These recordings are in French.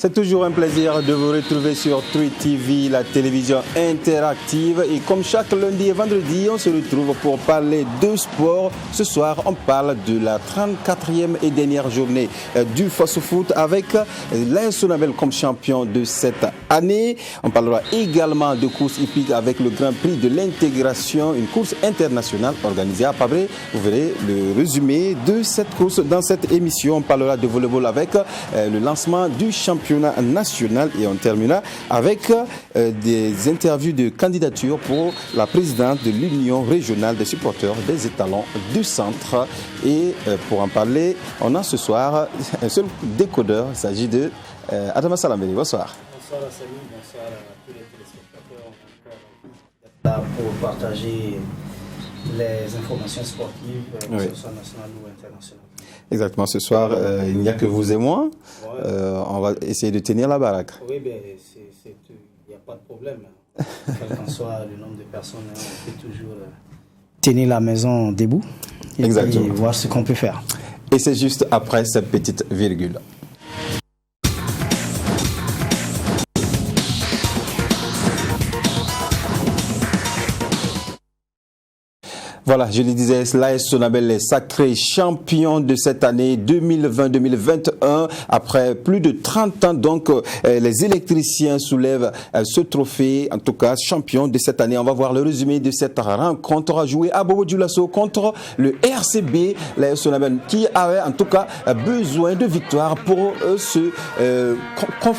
C'est toujours un plaisir de vous retrouver sur Truth TV, la télévision interactive. Et comme chaque lundi et vendredi, on se retrouve pour parler de sport. Ce soir, on parle de la 34e et dernière journée du Foot avec l'AS Sonabel comme champion de cette année. On parlera également de course hippique avec le Grand Prix de l'intégration, une course internationale organisée à Pabré. Vous verrez le résumé de cette course dans cette émission. On parlera de volleyball avec le lancement du championnat national et on terminera avec des interviews de candidature pour la présidente de l'Union régionale des supporters des étalons du centre. Et pour en parler, on a ce soir un seul décodeur, il s'agit de Adama Salambeli. Bonsoir. Bonsoir à Samy, bonsoir à tous les téléspectateurs. Là pour partager les informations sportives, que ce soit nationales ou internationales. Exactement, ce soir, il n'y a que vous et moi. On va essayer de tenir la baraque. Oui, bien, il n'y a pas de problème. Quel qu'en soit le nombre de personnes, on peut toujours tenir la maison debout et voir ce qu'on peut faire. Et c'est juste après cette petite virgule. Voilà, je le disais, l'AS Sonabel est sacré champion de cette année 2020-2021. Après plus de 30 ans, donc, les électriciens soulèvent ce trophée, en tout cas champion de cette année. On va voir le résumé de cette rencontre à jouer à Bobo Dioulasso contre le RCB, l'AS Sonabel, qui avait en tout cas besoin de victoire pour se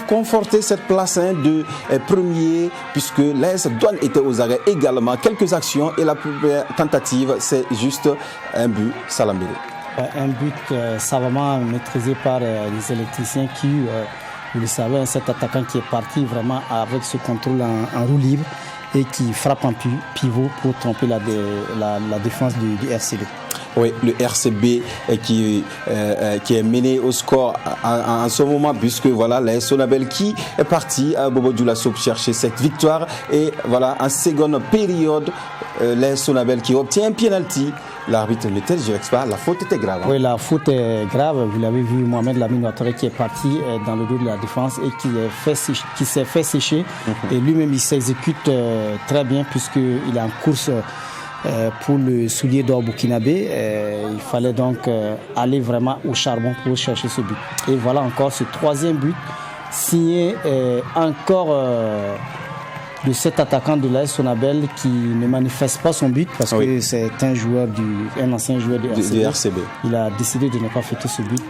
conforter cette place de premier, puisque l'AS Douane était aux arrêts également. Quelques actions et la première tentative, c'est juste un but, Salambeli. Un but savamment maîtrisé par les électriciens qui, vous le savez, cet attaquant qui est parti vraiment avec ce contrôle en roue libre et qui frappe en pivot pour tromper la défense du RCB. Oui, le RCB qui est mené au score en ce moment, puisque voilà, l'AS Sonabel qui est parti à Bobo Dioulasso chercher cette victoire. Et voilà, en seconde période, l'AS Sonabel qui obtient un penalty. L'arbitre ne tergiverse pas, la faute était grave. Oui, la faute est grave. Vous l'avez vu, Mohamed Lamine Ouattara qui est parti dans le dos de la défense et qui s'est fait sécher. Et lui-même, il s'exécute très bien puisqu'il est en course pour le soulier d'or burkinabé. Il fallait donc aller vraiment au charbon pour chercher ce but. Et voilà encore ce troisième but signé encore de cet attaquant de l'AS Sonabel qui ne manifeste pas son but parce que c'est un ancien joueur du RCB. Il a décidé de ne pas fêter ce but.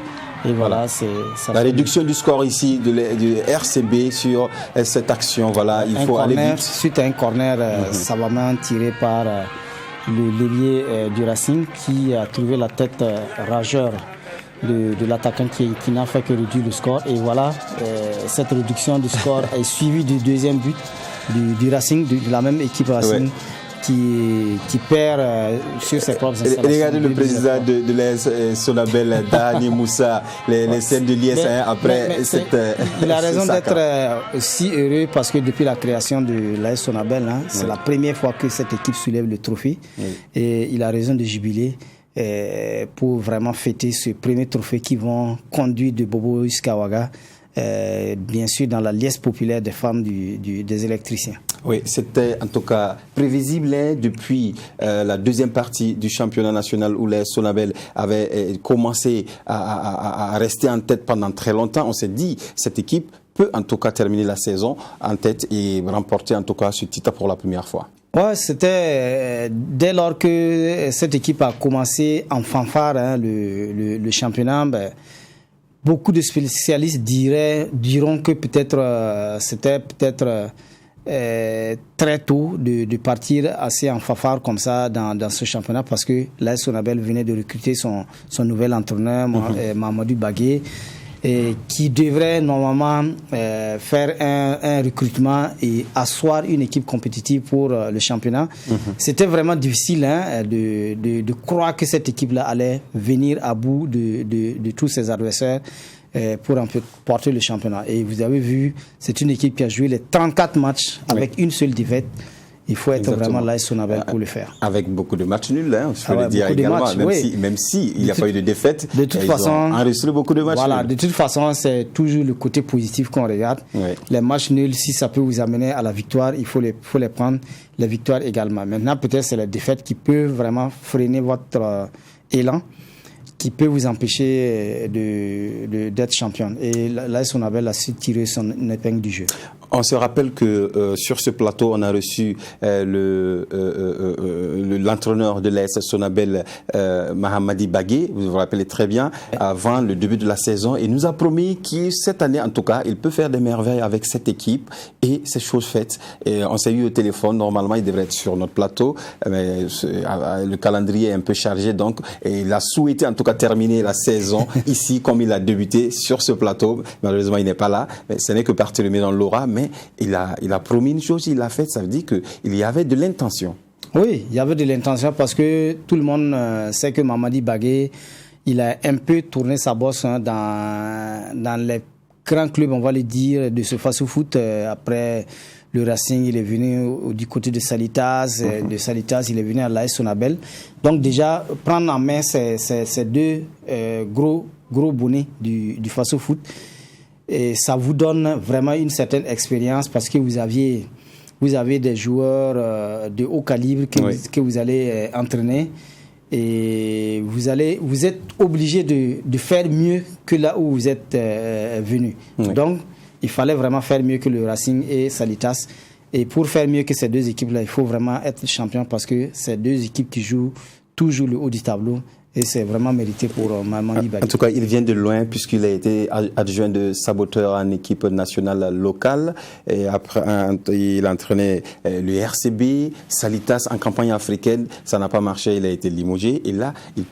Et voilà, c'est ça. La réduction du score ici du RCB sur cette action. Voilà, il faut aller vite. Suite à un corner savamment tiré par le l'ailier du Racing qui a trouvé la tête rageur de l'attaquant qui n'a fait que réduire le score. Et voilà, cette réduction du score est suivie du deuxième but du Racing, de la même équipe Racing qui perd sur ses propres installations. Regardez le président de l'AS Sonabel, Dani Moussa, les scènes de l'IS1 après cette... Il a raison d'être si heureux parce que depuis la création de l'AS Sonabel, c'est la première fois que cette équipe soulève le trophée. Et il a raison de jubiler pour vraiment fêter ce premier trophée qui vont conduire de Bobo jusqu'à Ouaga. Bien sûr dans la liesse populaire des femmes des électriciens. Oui, c'était en tout cas prévisible depuis la deuxième partie du championnat national où l'AS Sonabel avait commencé à rester en tête pendant très longtemps. On s'est dit, cette équipe peut en tout cas terminer la saison en tête et remporter en tout cas ce titre pour la première fois. Ouais, c'était dès lors que cette équipe a commencé en fanfare le championnat. Beaucoup de spécialistes diront que peut-être c'était très tôt de partir assez en fanfare comme ça dans ce championnat parce que l'AS Sonabel venait de recruter son nouvel entraîneur Mamadou Bagué et qui devrait normalement faire un recrutement et asseoir une équipe compétitive pour le championnat. C'était vraiment difficile de croire que cette équipe-là allait venir à bout de tous ses adversaires pour un peu porter le championnat. Et vous avez vu, c'est une équipe qui a joué les 34 matchs avec une seule défaite. Il faut être vraiment l'AS Sonabel pour le faire. Avec beaucoup de matchs nuls, hein, je peux le dire également, même si il n'y a pas eu de défaite, de toute façon, ont enregistré beaucoup de matchs nuls. De toute façon, c'est toujours le côté positif qu'on regarde. Les matchs nuls, si ça peut vous amener à la victoire, il faut les prendre, les victoires également. Maintenant, peut-être c'est les défaites qui peuvent vraiment freiner votre élan, qui peut vous empêcher d'être champion. Et l'AS Sonabel a su tirer son épingle du jeu. On se rappelle que sur ce plateau, on a reçu l'entraîneur de l'AS Sonabel, Mahamadi Bagué, vous vous rappelez très bien, avant le début de la saison. Il nous a promis que cette année, en tout cas, il peut faire des merveilles avec cette équipe. Et c'est chose faite. Et on s'est eu au téléphone. Normalement, il devrait être sur notre plateau. Mais le calendrier est un peu chargé. Donc, et il a souhaité, en tout cas, terminer la saison ici, comme il a débuté sur ce plateau. Malheureusement, il n'est pas là. Mais ce n'est que Barthélémy dans l'aura. Mais il a promis une chose, il l'a fait, ça veut dire qu'il y avait de l'intention. Oui, il y avait de l'intention parce que tout le monde sait que Mahamadi Bagué, il a un peu tourné sa bosse dans les grands clubs, on va le dire, de ce fast-foot. Après le Racing, il est venu du côté de Salitas. De Salitas, il est venu à l'AS Sonabel. Donc déjà, prendre en main ces deux gros bonnets du fast-foot, et ça vous donne vraiment une certaine expérience parce que vous avez des joueurs de haut calibre que vous allez entraîner, et vous êtes obligé de faire mieux que là où vous êtes venu. Donc, il fallait vraiment faire mieux que le Racing et Salitas. Et pour faire mieux que ces deux équipes-là, il faut vraiment être champion parce que c'est deux équipes qui jouent toujours le haut du tableau. Et c'est vraiment mérité pour Mahamadi Bagué. En tout cas, il vient de loin puisqu'il a été adjoint de saboteur en équipe nationale locale. Et après, il a entraîné le RCB, Salitas en campagne africaine. Ça n'a pas marché, il a été limogé. Et là, il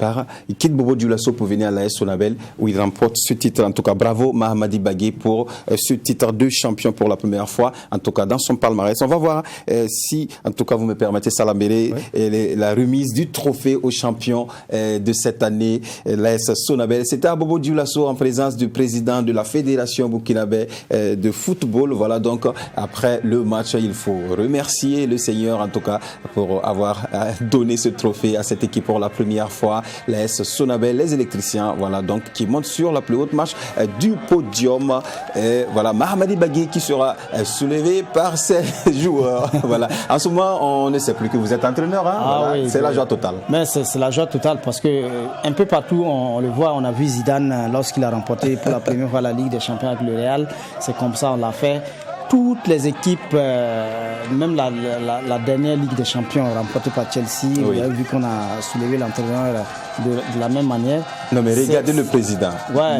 quitte Bobo Dioulasso pour venir à l'AS Sonabel où il remporte ce titre. En tout cas, bravo Mahamadi Bagué pour ce titre de champion pour la première fois. En tout cas, dans son palmarès. On va voir si, en tout cas, vous me permettez, Salambéré, la remise du trophée au champion de cette année, l'AS Sonabel. C'était à Bobo Dioulasso en présence du président de la Fédération burkinabé de football. Voilà, donc après le match, il faut remercier le Seigneur en tout cas pour avoir donné ce trophée à cette équipe pour la première fois. L'AS Sonabel, les électriciens, voilà, donc qui montent sur la plus haute marche du podium. Et voilà, Mahamadi Bagué qui sera soulevé par ses joueurs. Voilà. En ce moment, on ne sait plus que vous êtes entraîneur. Hein? Voilà. Oui, c'est la joie totale. Mais c'est la joie totale parce que un peu partout, on le voit, on a vu Zidane lorsqu'il a remporté pour la première fois la Ligue des Champions avec le Real. C'est comme ça, on l'a fait. Toutes les équipes, même la dernière Ligue des Champions remportée par Chelsea, vous avez vu qu'on a soulevé l'entraîneur de la même manière. Non mais regardez le président,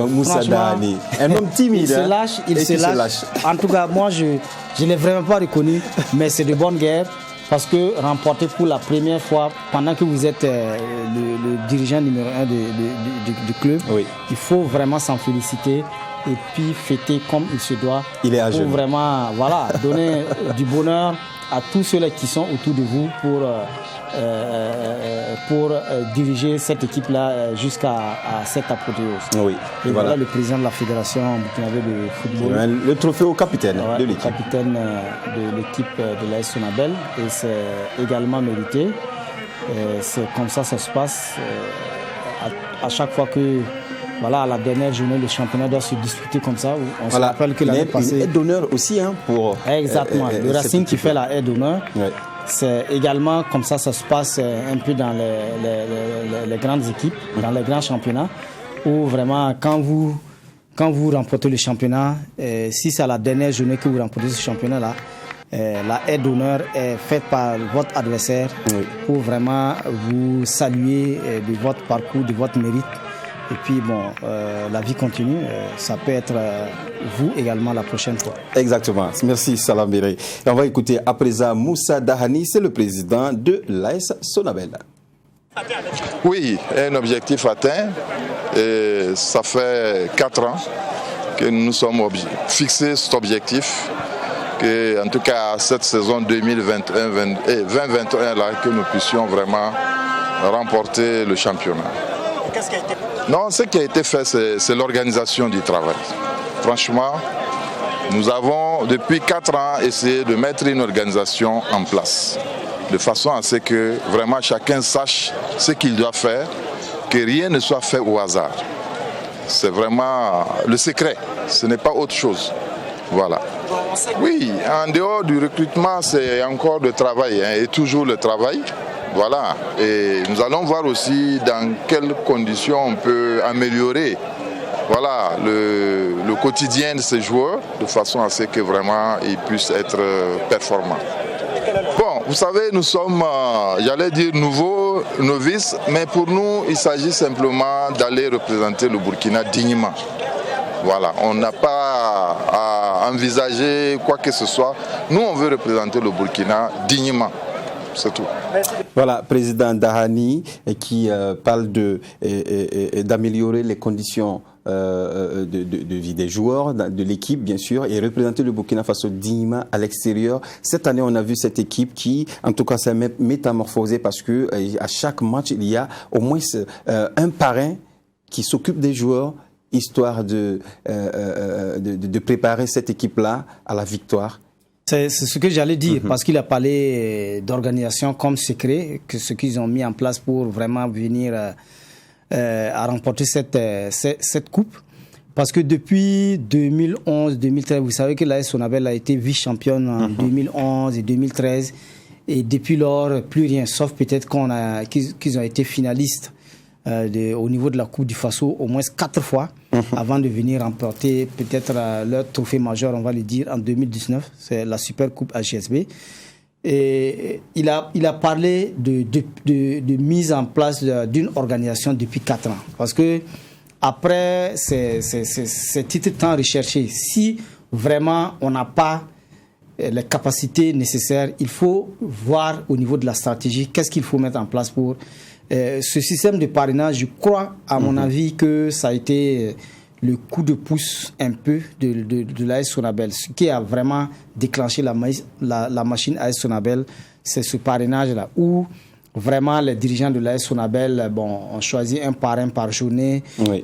Moussa Dahani, un homme timide. Il se lâche. En tout cas, moi, je ne l'ai vraiment pas reconnu, mais c'est de bonne guerre. Parce que remporter pour la première fois, pendant que vous êtes le dirigeant numéro 1 du club, il faut vraiment s'en féliciter et puis fêter comme il se doit. Il est à genoux. Pour vraiment donner du bonheur à tous ceux qui sont autour de vous pour diriger cette équipe-là jusqu'à cette apothéose. Oui. Et voilà le président de la Fédération burkinabé de football. Le trophée au capitaine de l'équipe. Le capitaine de l'équipe de l'AS Sonabel. Et c'est également mérité. C'est comme ça se passe. À chaque fois que... Voilà, à la dernière journée, le championnat doit se disputer comme ça. On se rappelle que l'année passée... Une aide d'honneur aussi pour... Exactement. Le Racing qui fait la aide d'honneur. Ouais. C'est également comme ça se passe un peu dans les grandes équipes, dans les grands championnats, où vraiment, quand vous remportez le championnat, si c'est à la dernière journée que vous remportez ce championnat-là, la aide d'honneur est faite par votre adversaire pour vraiment vous saluer de votre parcours, de votre mérite. Et puis bon, la vie continue, ça peut être vous également la prochaine fois. Exactement, merci Salam Béré. On va écouter à présent Moussa Dahani, c'est le président de l'AS Sonabel. Oui, un objectif atteint, et ça fait 4 ans que nous nous sommes fixés cet objectif, que en tout cas cette saison 2021 là, que nous puissions vraiment remporter le championnat. Qu'est-ce qui a été... Non, ce qui a été fait, c'est l'organisation du travail. Franchement, Nous avons depuis 4 ans essayé de mettre une organisation en place, de façon à ce que vraiment chacun sache ce qu'il doit faire, que rien ne soit fait au hasard. C'est vraiment le secret, ce n'est pas autre chose. Voilà. Oui, en dehors du recrutement, c'est encore le travail, et toujours le travail. Voilà. Et nous allons voir aussi dans quelles conditions on peut améliorer le quotidien de ces joueurs, de façon à ce que vraiment ils puissent être performants. Bon, vous savez, nous sommes, j'allais dire nouveaux, novices, mais pour nous, il s'agit simplement d'aller représenter le Burkina dignement. Voilà, on n'a pas à envisager quoi que ce soit. Nous, on veut représenter le Burkina dignement. C'est tout. Voilà, président Dahani qui parle d'améliorer les conditions de vie des joueurs, de l'équipe bien sûr, et représenter le Burkina Faso dignement à l'extérieur. Cette année, on a vu cette équipe qui, en tout cas, s'est métamorphosée parce que à chaque match, il y a au moins un parrain qui s'occupe des joueurs, histoire de préparer cette équipe-là à la victoire. C'est ce que j'allais dire, parce qu'il a parlé d'organisation comme secret, que ce qu'ils ont mis en place pour vraiment venir à remporter cette coupe. Parce que depuis 2011-2013, vous savez que l'AS Sonabel a été vice-championne en 2011 et 2013. Et depuis lors, plus rien, sauf peut-être qu'ils ont été finalistes au niveau de la Coupe du Faso au moins 4 fois avant de venir remporter peut-être leur trophée majeur, on va le dire, en 2019. C'est la Super Coupe HSB. Et il a parlé de mise en place d'une organisation depuis 4 ans. Parce que après ces titres tant recherchés, si vraiment on n'a pas les capacités nécessaires, il faut voir au niveau de la stratégie qu'est-ce qu'il faut mettre en place pour ce système de parrainage. Je crois, à mon avis, que ça a été le coup de pouce un peu de l'AS Sonabel. Ce qui a vraiment déclenché la machine AS Sonabel, c'est ce parrainage-là, où vraiment les dirigeants de l'AS Sonabel ont choisi un parrain par journée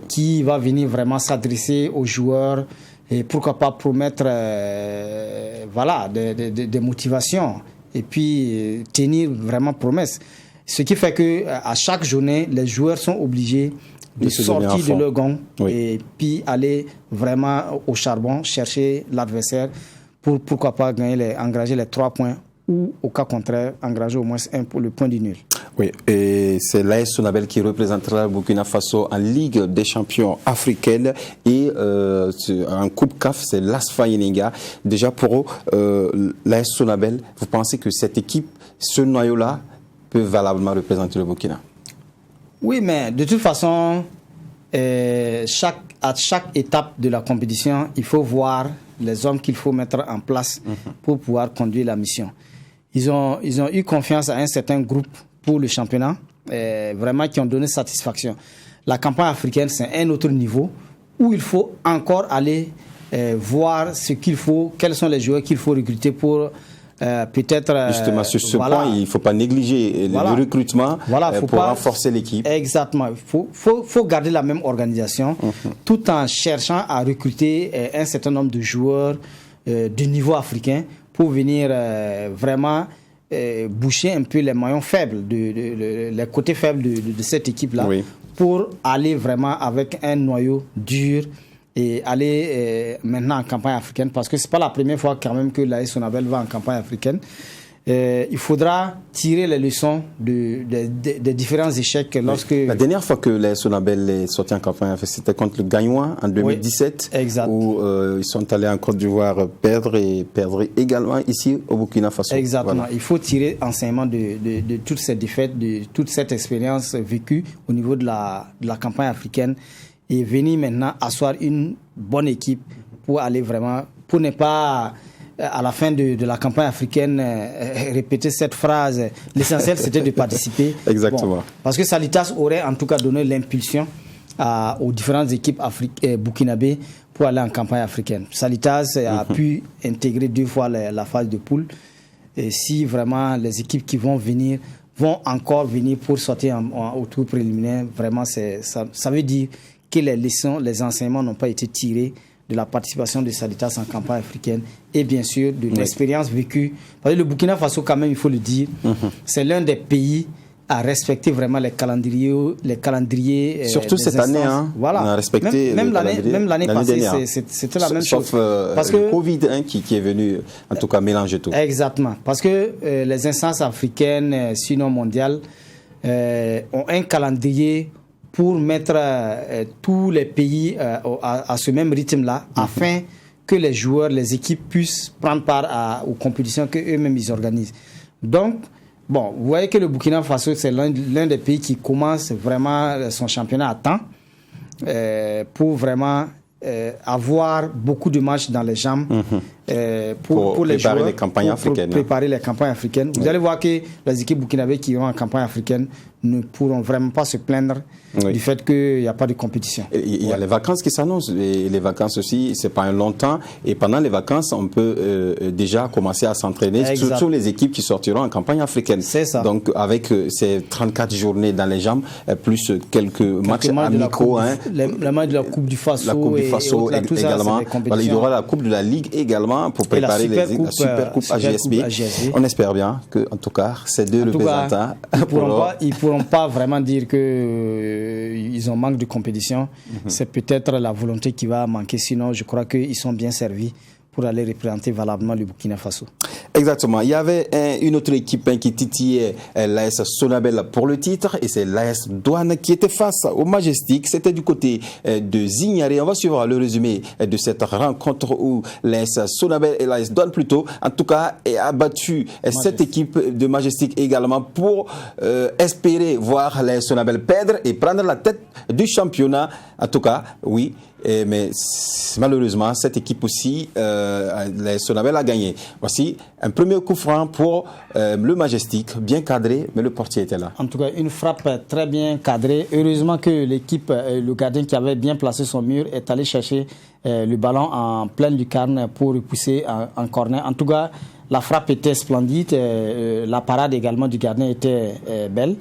qui va venir vraiment s'adresser aux joueurs et pourquoi pas promettre des motivations et puis tenir vraiment promesse. Ce qui fait que à chaque journée, les joueurs sont obligés de sortir de leur gong et puis aller vraiment au charbon, chercher l'adversaire pour pourquoi pas engranger les 3 points ou au cas contraire, engranger au moins le point du nul. Oui, et c'est l'AS Sonabel qui représentera le Burkina Faso en Ligue des champions africaine et en Coupe CAF, c'est l'ASFA Yenenga. Déjà pour l'AS Sonabel, vous pensez que cette équipe, ce noyau-là, peut valablement représenter le Burkina? Oui, mais de toute façon, à chaque étape de la compétition, il faut voir les hommes qu'il faut mettre en place pour pouvoir conduire la mission. Ils ont eu confiance à un certain groupe pour le championnat, vraiment qui ont donné satisfaction. La campagne africaine, c'est un autre niveau où il faut encore aller voir ce qu'il faut, quels sont les joueurs qu'il faut recruter pour peut-être... Justement, sur ce point, il ne faut pas négliger le recrutement pour renforcer l'équipe. Exactement. Il faut garder la même organisation tout en cherchant à recruter un certain nombre de joueurs de niveau africain pour venir vraiment boucher un peu les maillons faibles, les côtés faibles de cette équipe-là, pour aller vraiment avec un noyau dur et aller maintenant en campagne africaine, parce que ce n'est pas la première fois quand même que l'AS Sonabel va en campagne africaine. Il faudra tirer les leçons des différents échecs lorsque... La dernière fois que l'AS Sonabel est sorti en campagne, c'était contre le Gagnois en 2017, où ils sont allés en Côte d'Ivoire perdre également ici au Burkina Faso. Exactement. Voilà. Il faut tirer enseignement de toutes ces défaites, de toute cette expérience vécue au niveau de la campagne africaine et venir maintenant asseoir une bonne équipe pour aller vraiment, pour ne pas... à la fin de la campagne africaine, répéter cette phrase. L'essentiel, c'était de participer. Exactement. Parce que Salitas aurait en tout cas donné l'impulsion aux différentes équipes burkinabées pour aller en campagne africaine. Salitas a pu intégrer 2 fois la phase de poule. Et si vraiment les équipes qui vont venir vont encore venir pour sortir au tour préliminaire, vraiment, ça veut dire que les leçons, les enseignements n'ont pas été tirés de la participation de Saditas en campagne africaine et bien sûr de l'expérience vécue. Parce que le Burkina Faso, quand même, il faut le dire, c'est l'un des pays à respecter vraiment les calendriers. Surtout cette année, voilà. On a respecté même l'année passée, c'était la même chose. Sauf parce que le Covid qui est venu, en tout cas, mélanger tout. Exactement. Parce que les instances africaines, sinon mondiales, ont un calendrier pour mettre tous les pays à ce même rythme-là, afin que les joueurs, les équipes puissent prendre part aux compétitions qu'eux-mêmes ils organisent. Donc, bon, vous voyez que le Burkina Faso, c'est l'un des pays qui commence vraiment son championnat à temps pour vraiment avoir beaucoup de matchs dans les jambes pour les joueurs, les campagnes africaines. Pour préparer les campagnes africaines. Vous allez voir que les équipes burkinabées qui iront en campagne africaine ne pourront vraiment pas se plaindre du fait qu'il n'y a pas de compétition. Il y a les vacances qui s'annoncent. Et les vacances aussi, c'est pas un long temps. Et pendant les vacances, on peut déjà commencer à s'entraîner, surtout les équipes qui sortiront en campagne africaine. C'est ça. Donc, avec ces 34 journées dans les jambes, plus quelques matchs amicaux. Les matchs de la Coupe du Faso. La Coupe du Faso également. Voilà, il y aura la Coupe de la Ligue également pour préparer la Super Coupe AGSB. On espère bien que, en tout cas, ces deux représentants ils pourront pas vraiment dire que ils ont manque de compétition. C'est peut-être la volonté qui va manquer. Sinon, je crois qu'ils sont bien servis pour aller représenter valablement le Burkina Faso. Exactement. Il y avait une autre équipe qui titillait l'AS Sonabel pour le titre, et c'est l'AS Douane qui était face au Majestic. C'était du côté de Zignaré. On va suivre le résumé de cette rencontre où l'AS Sonabel et l'AS Douane plutôt, en tout cas, a battu cette équipe de Majestic également pour espérer voir l'AS Sonabel perdre et prendre la tête du championnat. En tout cas, oui. Mais malheureusement, cette équipe aussi, l'AS Sonabel a gagné. Voici un premier coup franc pour le Majestic, bien cadré, mais le portier était là. En tout cas, une frappe très bien cadrée. Heureusement que l'équipe, le gardien qui avait bien placé son mur, est allé chercher le ballon en pleine lucarne pour repousser en corner. En tout cas, la frappe était splendide, la parade également du gardien était belle.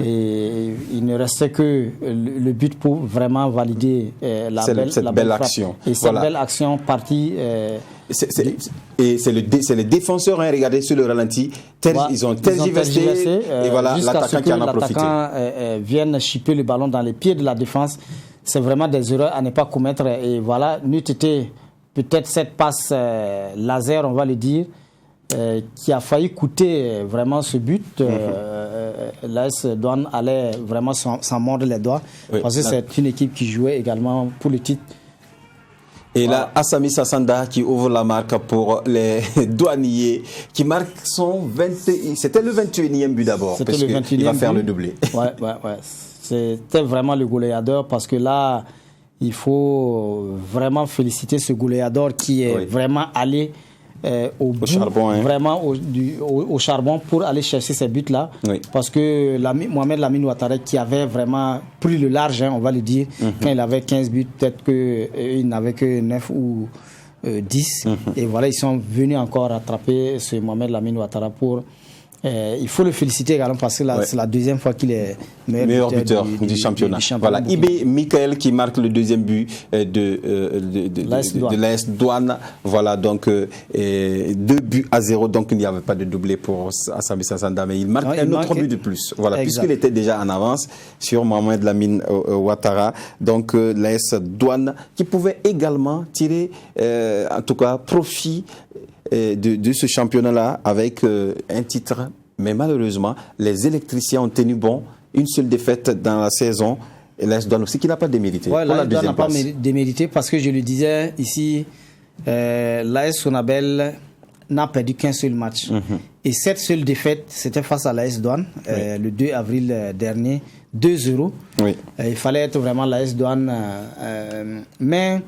Et il ne restait que le but pour vraiment valider cette belle action. Et cette belle action partie... c'est les défenseurs, regardez sur le ralenti, ils ont tergiversé et voilà l'attaquant qui en a profité. L'attaquant vienne chipper le ballon dans les pieds de la défense. C'est vraiment des erreurs à ne pas commettre. Et voilà, n'eût été peut-être cette passe laser, on va le dire, qui a failli coûter vraiment ce but. L'AS Douane allait vraiment s'en mordre les doigts, parce que c'est une équipe qui jouait également pour le titre. Et là, Assami Sassanda qui ouvre la marque pour les douaniers, qui marque son 21... C'était le 21e but d'abord, parce qu'il va faire le doublé. Ouais. C'était vraiment le goléador, parce que là, il faut vraiment féliciter ce goléador qui est vraiment allé au charbon, vraiment au charbon pour aller chercher ces buts-là. Parce que Mohamed Lamine Ouattara, qui avait vraiment pris le large, on va le dire, quand il avait 15 buts, peut-être qu'il n'avait que 9 ou 10. Et voilà, ils sont venus encore rattraper ce Mohamed Lamine Ouattara pour... il faut le féliciter également, parce que c'est la deuxième fois qu'il est meilleur buteur du championnat. Voilà, Ibé Michael qui marque le deuxième but de l'AS Douane. Voilà, donc 2 buts à 0, donc il n'y avait pas de doublé pour Assami Sassanda, mais il marque un autre but de plus. Voilà, puisqu'il était déjà en avance sur Mohamed Lamine Ouattara. Donc l'AS Douane qui pouvait également tirer, en tout cas, profit de ce championnat-là avec un titre, mais malheureusement les électriciens ont tenu bon, une seule défaite dans la saison, et l'AS Douane aussi qui n'a pas démérité. L'AS Douane n'a pas démérité, parce que je le disais ici, l'AS Sonabel n'a perdu qu'un seul match, et cette seule défaite c'était face à l'AS Douane le 2 avril dernier, 2-0. Il fallait être vraiment l'AS Douane, mais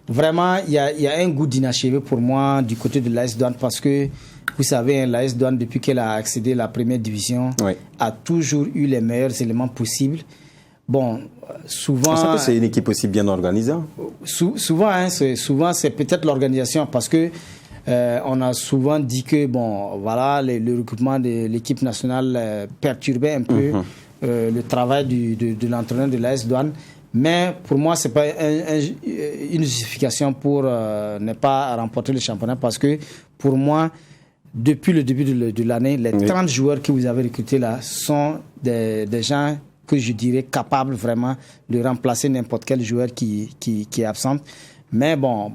vraiment, il y a un goût d'inachevé pour moi du côté de l'AS Douane, parce que, vous savez, l'AS Douane, depuis qu'elle a accédé à la première division, a toujours eu les meilleurs éléments possibles. Bon, souvent... Je pense que c'est une équipe aussi bien organisée. Souvent, c'est peut-être l'organisation, parce que on a souvent dit que, bon, voilà, le recrutement de l'équipe nationale perturbait un peu le travail de l'entraîneur de l'AS Douane. Mais pour moi, ce n'est pas une justification pour ne pas remporter le championnat parce que pour moi, depuis le début de l'année, les 30 joueurs que vous avez recrutés là sont des gens que je dirais capables vraiment de remplacer n'importe quel joueur qui est absent. Mais bon,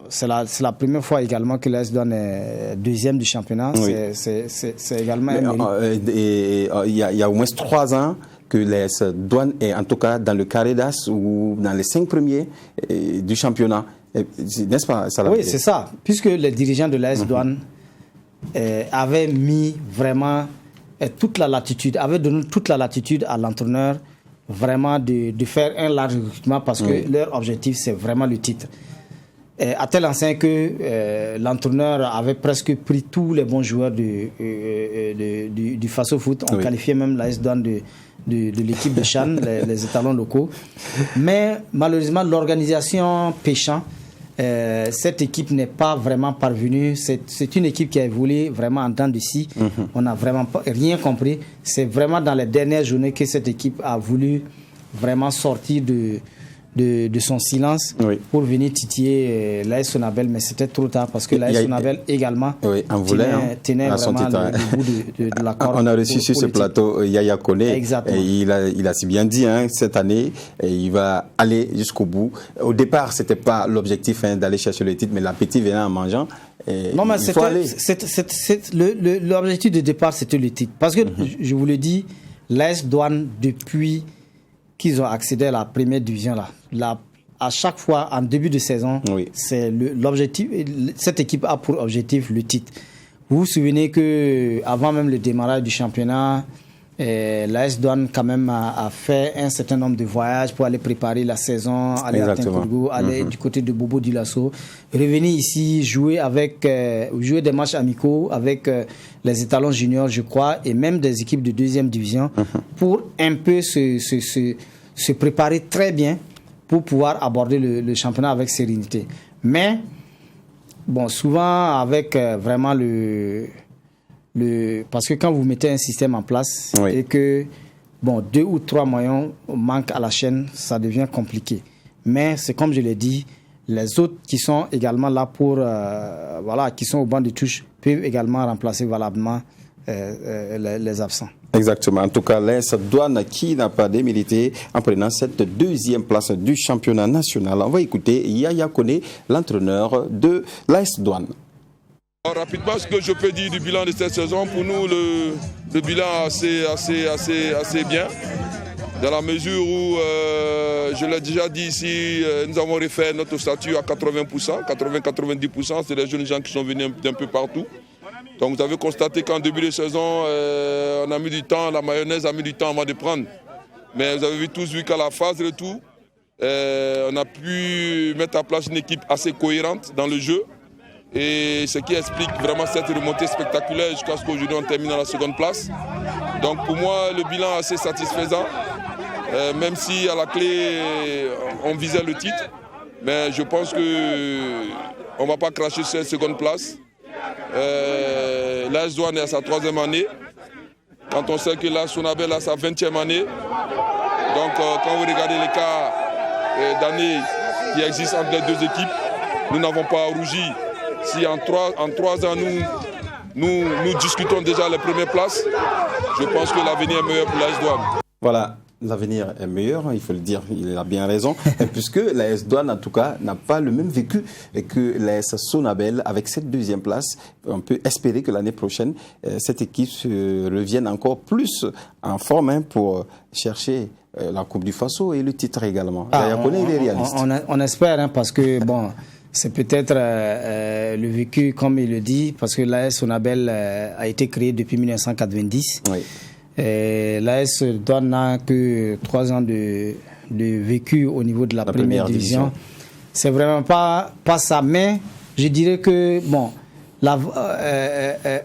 c'est la première fois également que l'AS Douanes est deuxième du championnat. Oui. C'est également un mérite. Il y a au moins 3 ans que l'AS Douanes est en tout cas dans le carré d'as ou dans les 5 premiers du championnat. N'est-ce pas, Salah? Oui, c'est ça. Puisque les dirigeants de l'AS Douanes avaient mis vraiment toute la latitude, avaient donné toute la latitude à l'entraîneur vraiment de faire un large recrutement parce que leur objectif, c'est vraiment le titre. À tel enseigne que l'entraîneur avait presque pris tous les bons joueurs du Faso Foot. On qualifiait même l'AS Douanes de l'équipe de Chan, les étalons locaux. Mais malheureusement, l'organisation péchant, cette équipe n'est pas vraiment parvenue. C'est une équipe qui a évolué vraiment en dents de scie. On n'a vraiment rien compris. C'est vraiment dans les dernières journées que cette équipe a voulu vraiment sortir de son silence pour venir titiller l'AS Sonabel, mais c'était trop tard parce que l'AS Sonabel également tenait vraiment le bout de la corde. On a reçu sur ce plateau Yaya Kone et il a si bien dit cette année il va aller jusqu'au bout. Au départ, c'était pas l'objectif d'aller chercher le titre, mais l'appétit venait en mangeant. Non, mais l'objectif de départ, c'était le titre. Parce que, je vous le dis, l'AS Douanes, depuis qu'ils ont accédé à la première division, à chaque fois, en début de saison, c'est l'objectif. Cette équipe a pour objectif le titre. Vous vous souvenez qu'avant même le démarrage du championnat, l'AS Douanes quand même a fait un certain nombre de voyages pour aller préparer la saison, aller à Tinkourgou, aller du côté de Bobo Dioulasso, revenir ici, jouer des matchs amicaux avec les étalons juniors, je crois, et même des équipes de deuxième division, pour un peu se préparer très bien pour pouvoir aborder le championnat avec sérénité. Mais, bon, souvent avec vraiment parce que quand vous mettez un système en place et que 2 ou 3 maillons manquent à la chaîne, ça devient compliqué. Mais c'est comme je l'ai dit, les autres qui sont également là qui sont au banc de touche peuvent également remplacer valablement les absents. Exactement. En tout cas, l'AS Douanes qui n'a pas démérité en prenant cette deuxième place du championnat national. On va écouter Yaya Kone, l'entraîneur de l'AS Douanes. Rapidement, ce que je peux dire du bilan de cette saison, pour nous, le bilan est assez bien, dans la mesure où, je l'ai déjà dit ici, nous avons refait notre statut à 80%, 80-90%, c'est des jeunes gens qui sont venus d'un peu partout. Donc vous avez constaté qu'en début de saison, on a mis du temps, la mayonnaise a mis du temps avant de prendre. Mais vous avez tous vu qu'à la phase retour, on a pu mettre en place une équipe assez cohérente dans le jeu. Et ce qui explique vraiment cette remontée spectaculaire jusqu'à ce qu'aujourd'hui on termine à la seconde place. Donc pour moi, le bilan est assez satisfaisant, même si à la clé, on visait le titre. Mais je pense qu'on ne va pas cracher sur cette seconde place. L'AS Douanes est à sa 3e année. Quand on sait que l'AS Sonabel a sa 20e année. Donc quand vous regardez l'écart d'années qui existe entre les deux équipes, nous n'avons pas rougi. Si en 3 ans, nous discutons déjà les premières places, je pense que l'avenir est meilleur pour l'AS Douanes. Voilà, l'avenir est meilleur, il faut le dire, il a bien raison, puisque l'AS Douanes, en tout cas, n'a pas le même vécu que l'AS Sonabel. Avec cette deuxième place, on peut espérer que l'année prochaine, cette équipe revienne encore plus en forme pour chercher la Coupe du Faso et le titre également. Il est réaliste. On espère, parce que, bon... C'est peut-être le vécu, comme il le dit, parce que l'AS Sonabel a été créé depuis 1990. L'AS Douanes n'a que 3 ans de vécu au niveau de la première division. C'est vraiment pas ça, mais je dirais que, bon,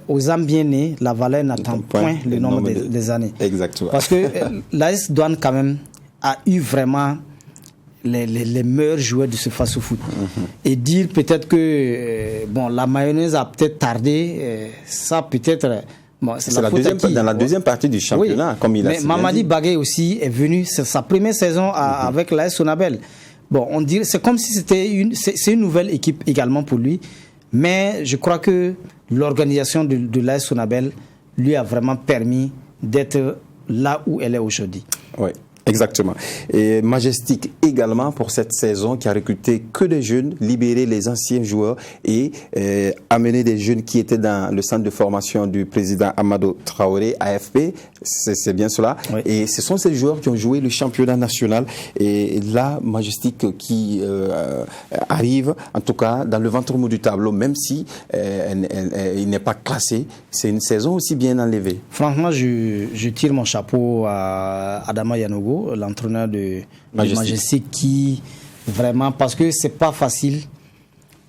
aux âmes bien nées, la valeur n'attend point le nombre des années. Exactement. Parce que l'AS Douanes, quand même, a eu vraiment... Les meilleurs joueurs de ce face-au-foot. Et dire peut-être que la mayonnaise a peut-être tardé, ça peut-être... Bon, c'est dans la deuxième partie du championnat, oui, comme il a dit. Mais Mamadi Bagay aussi est venu, c'est sa première saison avec l'AS Sonabel. Bon, on dirait, c'est comme si c'était une nouvelle équipe également pour lui. Mais je crois que l'organisation de l'AS Sonabel lui a vraiment permis d'être là où elle est aujourd'hui. Oui. Exactement. Et Majestic également pour cette saison qui a recruté que des jeunes, libéré les anciens joueurs et amené des jeunes qui étaient dans le centre de formation du président Amadou Traoré, AFP, c'est bien cela. Oui. Et ce sont ces joueurs qui ont joué le championnat national. Et là, Majestic qui arrive, en tout cas, dans le ventre mou du tableau, même si il n'est pas classé, c'est une saison aussi bien enlevée. Franchement, je tire mon chapeau à Adama Yanogo, l'entraîneur de Majestic, qui vraiment, parce que c'est pas facile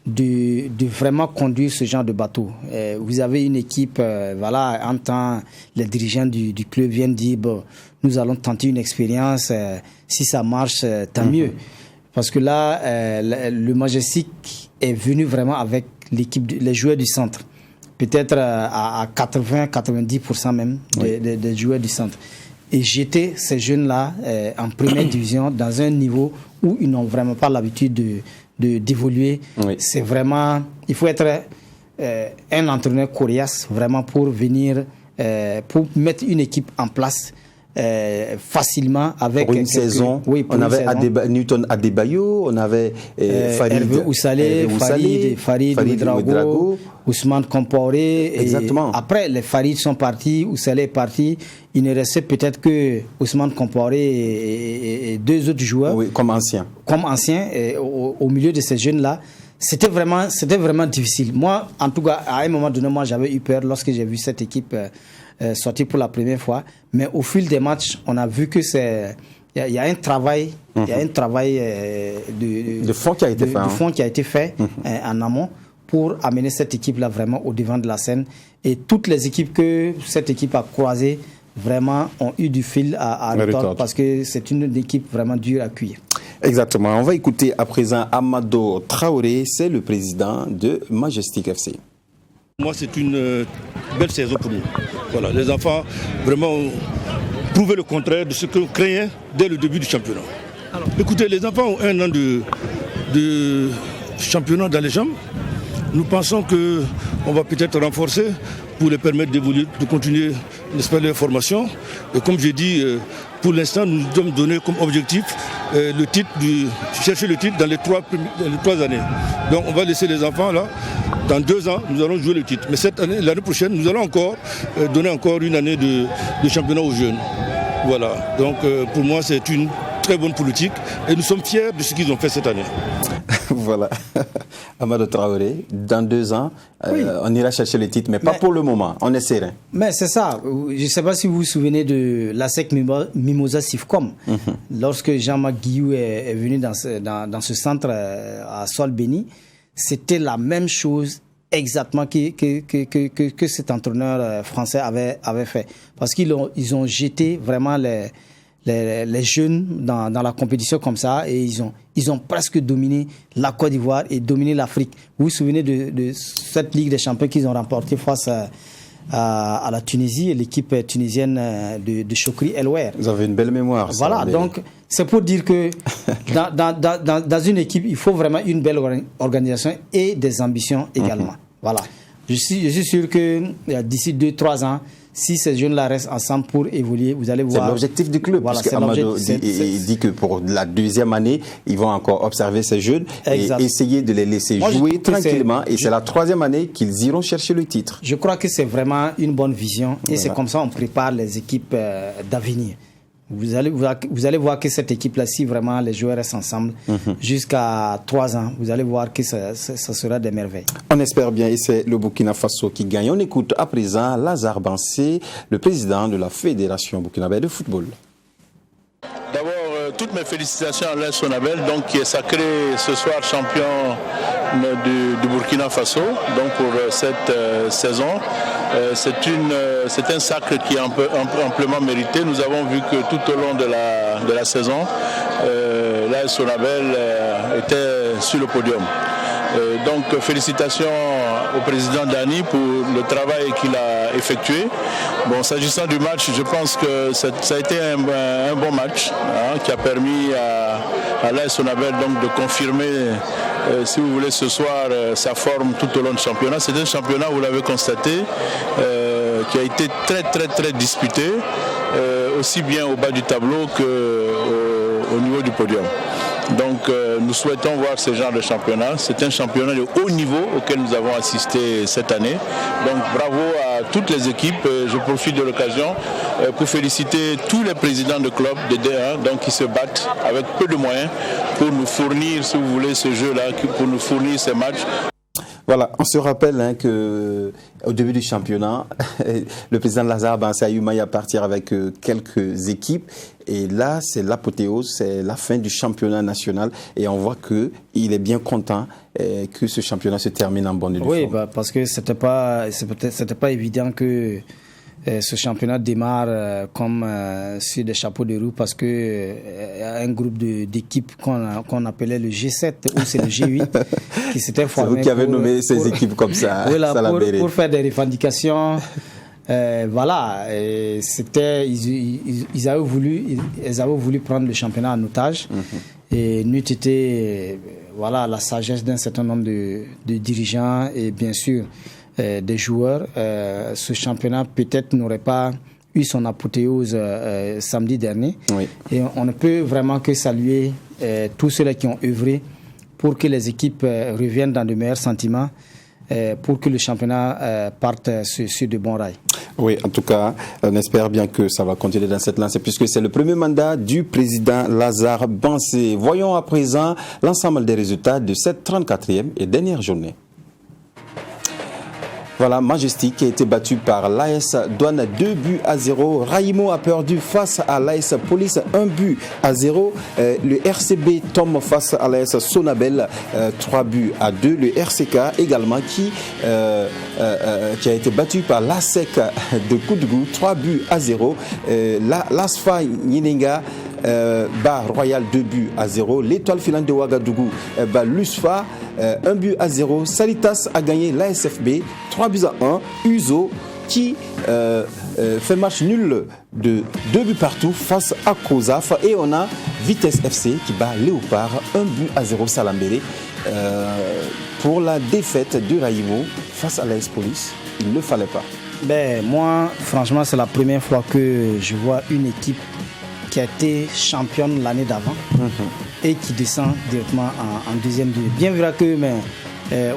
de vraiment conduire ce genre de bateau. Vous avez une équipe, voilà, en temps, les dirigeants du club viennent dire, bon, nous allons tenter une expérience, si ça marche, tant mieux. Parce que là, le Majestic est venu vraiment avec l'équipe, les joueurs du centre. Peut-être à 80-90% même des joueurs du centre. Et jeter ces jeunes-là en première division dans un niveau où ils n'ont vraiment pas l'habitude d'évoluer. Oui. C'est vraiment... Il faut être un entraîneur coriace vraiment pour venir, pour mettre une équipe en place facilement avec... Pour une saison, oui, pour on avait Newton Adebayo, on avait Hervé Oussalé, Farid Ouedraogo, Ousmane Compaoré. Exactement. Après, les Farid sont partis, Oussalé est parti. Il ne restait peut-être que Ousmane Compaoré et deux autres joueurs. Oui, comme anciens. Comme anciens, au milieu de ces jeunes-là. C'était vraiment difficile. Moi, en tout cas, à un moment donné, j'avais eu peur lorsque j'ai vu cette équipe sortir pour la première fois. Mais au fil des matchs, on a vu que il y a un travail, il y a un travail de fond qui a été fait, en amont pour amener cette équipe-là vraiment au devant de la scène. Et toutes les équipes que cette équipe a croisées vraiment ont eu du fil à retordre parce que c'est une équipe vraiment dure à cuire. Exactement. On va écouter à présent Amadou Traoré, c'est le président de Majestic FC. Moi, c'est une belle saison pour nous. Voilà, les enfants vraiment ont prouvé le contraire de ce que l'on craignait dès le début du championnat. Alors, écoutez, les enfants ont un an de championnat dans les jambes. Nous pensons qu'on va peut-être renforcer pour les permettre d'évoluer, de continuer leur formation. Et comme j'ai dit, pour l'instant, nous nous sommes donné comme objectif chercher le titre dans les trois années. Donc on va laisser les enfants là. Dans 2 ans, nous allons jouer le titre. Mais cette année, l'année prochaine, nous allons encore donner encore une année de championnat aux jeunes. Voilà. Donc pour moi, c'est une très bonne politique et nous sommes fiers de ce qu'ils ont fait cette année. Voilà. Amadou Traoré, dans 2 ans, on ira chercher le titre, mais pas pour le moment. On est serein. Mais c'est ça. Je ne sais pas si vous vous souvenez de l'ASEC Mimosa Sifcom. Lorsque Jean-Marc Guillou est venu dans ce centre à Sol-Béni, c'était la même chose exactement que cet entraîneur français avait fait. Parce qu'ils ont jeté vraiment les jeunes dans la compétition comme ça et ils ont presque dominé la Côte d'Ivoire et dominé l'Afrique. Vous vous souvenez de cette Ligue des Champions qu'ils ont remportée face à la Tunisie et l'équipe tunisienne de Chokri Elwer. Vous avez une belle mémoire. Voilà, donc c'est pour dire que dans une équipe, il faut vraiment une belle organisation et des ambitions également. Voilà. Je suis sûr que d'ici 2-3 ans, si ces jeunes-là restent ensemble pour évoluer, vous allez voir... C'est l'objectif du club, voilà, puisque Amadou dit que pour la 2e année, ils vont encore observer ces jeunes et essayer de les laisser jouer tranquillement. Et c'est la 3e année qu'ils iront chercher le titre. Je crois que c'est vraiment une bonne vision et c'est comme ça qu'on prépare les équipes d'avenir. Vous allez voir que cette équipe-là, si vraiment les joueurs restent ensemble jusqu'à 3 ans, vous allez voir que ça sera des merveilles. On espère bien et c'est le Burkina Faso qui gagne. On écoute à présent Lazare Bansé, le président de la Fédération burkinabé de football. D'abord, toutes mes félicitations à l'AS Sonabel, donc qui est sacré ce soir champion du Burkina Faso, donc pour cette saison. C'est un sacre qui est amplement mérité. Nous avons vu que tout au long de la saison, l'AS Sonabel était sur le podium. Donc félicitations au président Dani pour le travail qu'il a effectué. Bon, s'agissant du match, je pense que ça a été un bon match qui a permis à l'AS Sonabel donc de confirmer, si vous voulez, ce soir sa forme tout au long du championnat. C'est un championnat, vous l'avez constaté, qui a été très disputé, aussi bien au bas du tableau qu'au niveau du podium. Donc nous souhaitons voir ce genre de championnat. C'est un championnat de haut niveau auquel nous avons assisté cette année. Donc bravo à toutes les équipes. Je profite de l'occasion pour féliciter tous les présidents de clubs de D1 donc, qui se battent avec peu de moyens pour nous fournir, si vous voulez, ce jeu-là, pour nous fournir ces matchs. Voilà, on se rappelle qu'au début du championnat, le président Lazare Bansayouma est parti avec quelques équipes. Et là, c'est l'apothéose, c'est la fin du championnat national. Et on voit qu'il est bien content que ce championnat se termine en bonne forme. Oui, parce que c'était pas évident que ce championnat démarre comme sur des chapeaux de roue, parce que un groupe d'équipes qu'on appelait le G7 ou c'est le G8 qui s'était formé. C'est vous qui avez nommé ces équipes comme ça. Voilà, pour faire des revendications. Voilà, ils avaient voulu prendre le championnat en otage. Et n'eût été voilà, la sagesse d'un certain nombre de dirigeants et bien sûr des joueurs, ce championnat peut-être n'aurait pas eu son apothéose samedi dernier. Oui. Et on ne peut vraiment que saluer tous ceux-là qui ont œuvré pour que les équipes reviennent dans de meilleurs sentiments, pour que le championnat parte sur de bons rails. Oui, en tout cas, on espère bien que ça va continuer dans cette lancée, puisque c'est le premier mandat du président Lazare Bansé. Voyons à présent l'ensemble des résultats de cette 34e et dernière journée. Voilà, Majestic a été battu par l'AS Douane 2-0. Raimo a perdu face à l'AS Police 1-0. Le RCB tombe face à l'AS Sonabel 3-2. Le RCK également qui a été battu par l'ASEC de Koudgou 3-0. L'ASFA Nyeninga bat Royal 2-0. L'Étoile filante de Ouagadougou bat l'USFA 1-0. Salitas a gagné l'ASFB 3-1. Uzo qui fait match nul de 2 buts partout face à Kozaf. Et on a Vitesse FC qui bat Léopard 1-0 Salambéré pour la défaite de Raimo face à l'AS Police. Il ne fallait pas. Ben, moi, franchement, c'est la première fois que je vois une équipe qui a été championne l'année d'avant et qui descend directement en deuxième division. Bien vrai que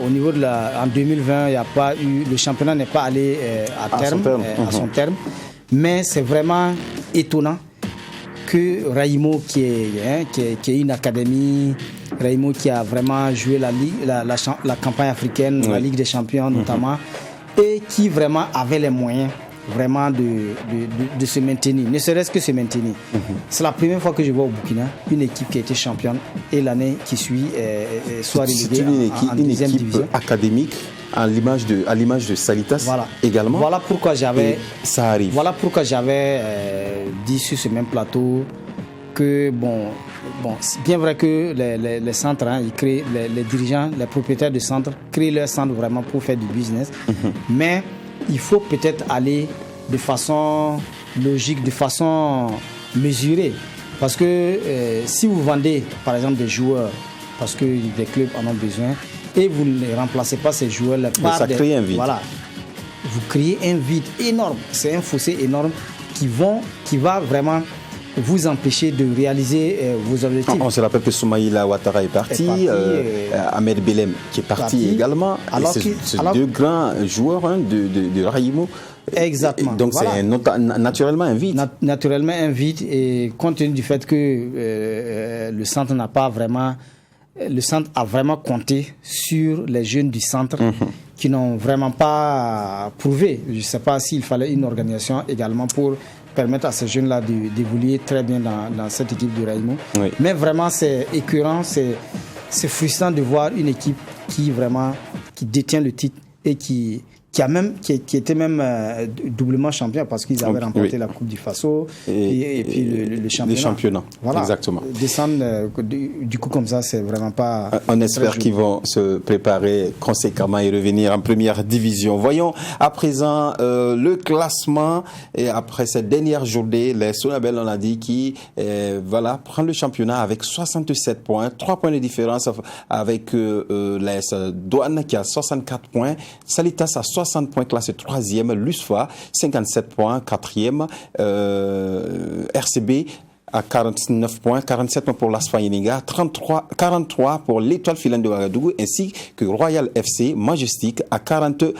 au niveau de en 2020, il y a pas eu, le championnat n'est pas allé à son terme, mais c'est vraiment étonnant que Raimo qui est une académie, Raimo qui a vraiment joué la campagne africaine, la Ligue des Champions notamment, et qui vraiment avait les moyens vraiment de se maintenir, ne serait-ce que se maintenir. C'est la première fois que je vois au Burkina une équipe qui a été championne et l'année qui suit soit reléguée en deuxième division. Académique à l'image de Salitas également. Voilà pourquoi j'avais ça arrive. Voilà pourquoi j'avais dit sur ce même plateau que c'est bien vrai que les centres, ils créent, les dirigeants, les propriétaires de centres créent leurs centres vraiment pour faire du business, mais il faut peut-être aller de façon logique, de façon mesurée. Parce que si vous vendez, par exemple, des joueurs, parce que des clubs en ont besoin, et vous ne remplacez pas ces joueurs-là par crée un vide. Voilà. Vous créez un vide énorme. C'est un fossé énorme qui va vraiment vous empêcher de réaliser vos objectifs. On se rappelle que Soumaïla Ouattara est parti, Ahmed Belem qui est parti également. C'est deux grands joueurs de Raimo. Exactement. Donc c'est naturellement un vide. Naturellement un vide, et compte tenu du fait que le centre a vraiment compté sur les jeunes du centre qui n'ont vraiment pas prouvé. Je ne sais pas s'il fallait une organisation également pour permettre à ces jeunes-là d'évoluer très bien dans cette équipe de Raimo. Oui. Mais vraiment, c'est écœurant, c'est frustrant de voir une équipe qui détient le titre et qui qui était même doublement champion parce qu'ils avaient remporté la Coupe du Faso et puis le championnat. Les championnats, voilà. Exactement. Descendre du coup comme ça, c'est vraiment pas... On espère qu'ils vont se préparer conséquemment et revenir en première division. Voyons à présent le classement et après cette dernière journée, les Sonabel, on a dit, qui prend le championnat avec 67 points, 3 points de différence avec les Douane qui a 64 points, Salitas a 60 points, classé 3e, l'USFA 57 points, 4e, RCB à 49 points, 47 points pour l'Asfa Yeniga, 43 pour l'Étoile Filane de Ouagadougou, ainsi que Royal FC Majestic à 42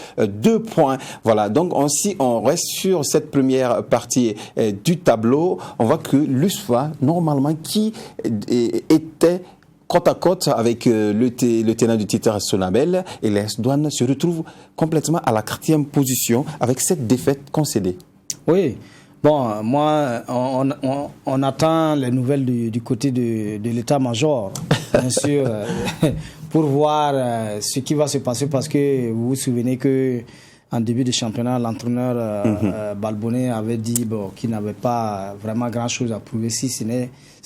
points. Voilà, donc on reste sur cette première partie du tableau. On voit que l'USFA, normalement, qui était côte à côte avec le tenant du titre Sonabel, et les Douanes se retrouvent complètement à la 4e position avec cette défaite concédée. Oui. Bon, moi, on attend les nouvelles du côté de l'état-major, bien sûr, pour voir ce qui va se passer, parce que vous vous souvenez que en début de championnat, l'entraîneur Balbonnet avait dit qu'il n'avait pas vraiment grand-chose à prouver si ce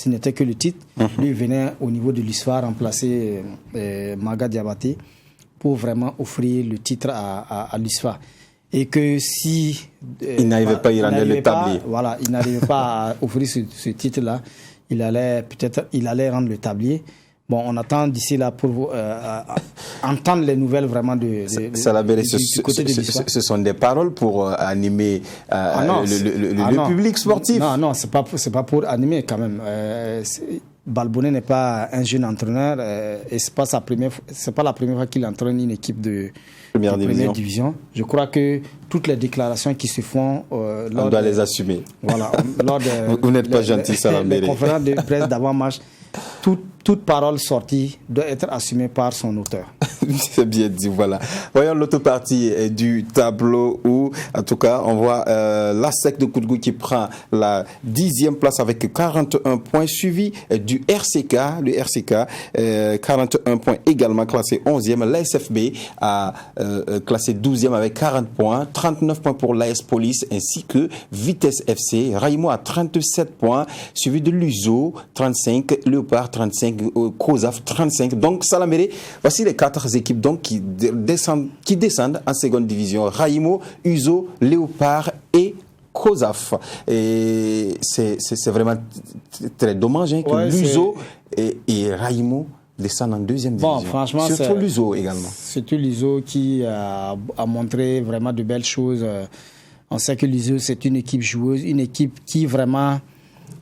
n'était que le titre. Lui venait au niveau de l'USFA remplacer Maga Diabaté pour vraiment offrir le titre à l'USFA. Et que si il n'arrivait pas à y rendre le tablier. Voilà, il n'arrivait pas à offrir ce titre-là, il allait rendre le tablier. Bon, on attend d'ici là pour entendre les nouvelles vraiment du côté de l'histoire. Ce sont des paroles pour animer le public sportif. Non, c'est pas pour animer quand même. Balbonnet n'est pas un jeune entraîneur et c'est pas la première fois qu'il entraîne une équipe de première division. Je crois que toutes les déclarations qui se font on doit les assumer. Voilà, vous n'êtes pas gentil, ça va. Les conférences de presse d'avant-match, toute parole sortie doit être assumée par son auteur. C'est bien dit, voilà. Voyons l'autre partie du tableau où, en tout cas, on voit l'ASEC de Koudgou qui prend la 10e place avec 41 points, suivi du RCK. Le RCK, 41 points également, classé 11e. L'ASFB a classé 12e avec 40 points, 39 points pour l'AS Police, ainsi que Vitesse FC. Raimo a 37 points, suivi de l'USO, 35, Léopard, 35, COSAF, 35. Donc, Salaméré, voici les 4 équipes donc qui descendent en seconde division. Raimo, USO, Léopard et COSAF. Et c'est vraiment très dommage que l'USO et Raimo descendent en deuxième division. Bon, franchement, surtout l'USO également. Surtout l'USO qui a montré vraiment de belles choses. On sait que l'USO, c'est une équipe joueuse, une équipe qui vraiment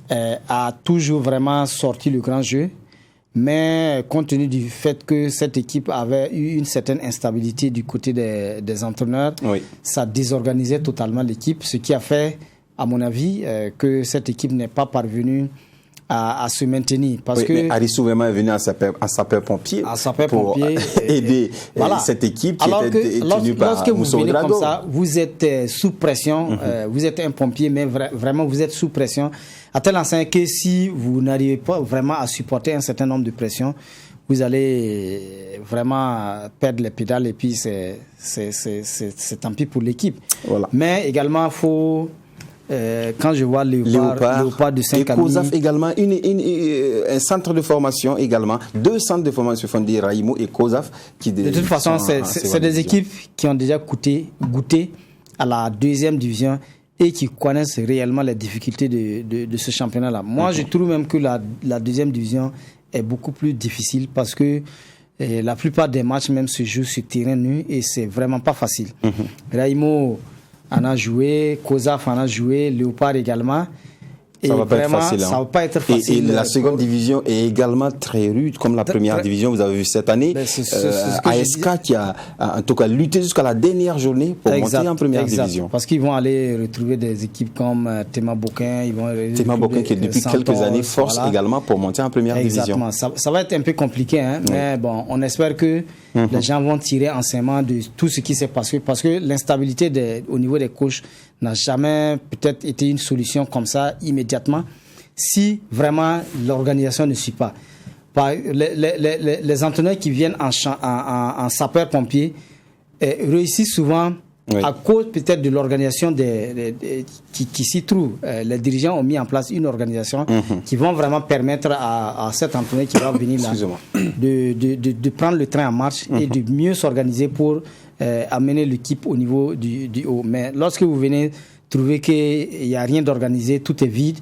a toujours vraiment sorti le grand jeu. Mais compte tenu du fait que cette équipe avait eu une certaine instabilité du côté des entraîneurs, ça désorganisait totalement l'équipe, ce qui a fait, à mon avis, que cette équipe n'est pas parvenue à se maintenir. Parce que mais Arissou vraiment est venu en sapeur-pompier pour aider cette équipe qui était tenue par lorsque vous venez Drago. Comme ça, vous êtes sous pression, vous êtes un pompier, mais vraiment vous êtes sous pression, à tel enseigne que si vous n'arrivez pas vraiment à supporter un certain nombre de pressions, vous allez vraiment perdre les pédales et puis c'est tant pis pour l'équipe. Voilà. Mais également, il faut... quand je vois Léopard de Saint-Camille... Et COSAF également, un centre de formation également, 2 centres de formation fondés, Raimo et COSAF. De toute façon, c'est des équipes qui ont déjà goûté à la 2e division et qui connaissent réellement les difficultés de ce championnat-là. Moi, je trouve même que la 2e division est beaucoup plus difficile parce que la plupart des matchs même se jouent sur terrain nu et c'est vraiment pas facile. Raimo en a joué, COSAF en a joué, Léopard également. Et ça va pas être facile. Ça va pas être facile. Et la seconde division est également très rude, comme la première division. Vous avez vu cette année, ASK qui a en tout cas lutté jusqu'à la dernière journée pour monter en première division. Parce qu'ils vont aller retrouver des équipes comme Tema Boquin. Tema Boquin qui depuis quelques années force également pour monter en première division. Ça va être un peu compliqué, hein, mais bon, on espère que les gens vont tirer enseignement de tout ce qui s'est passé, parce que l'instabilité au niveau des coachs n'a jamais peut-être été une solution comme ça immédiatement si vraiment l'organisation ne suit pas. Les entraîneurs qui viennent en sapeur-pompier réussissent souvent à cause peut-être de l'organisation qui s'y trouve. Les dirigeants ont mis en place une organisation qui vont vraiment permettre à cet entraîneur qui va venir là de prendre le train en marche et de mieux s'organiser pour amener l'équipe au niveau du haut. Mais lorsque vous venez trouver qu'il n'y a rien d'organisé, tout est vide,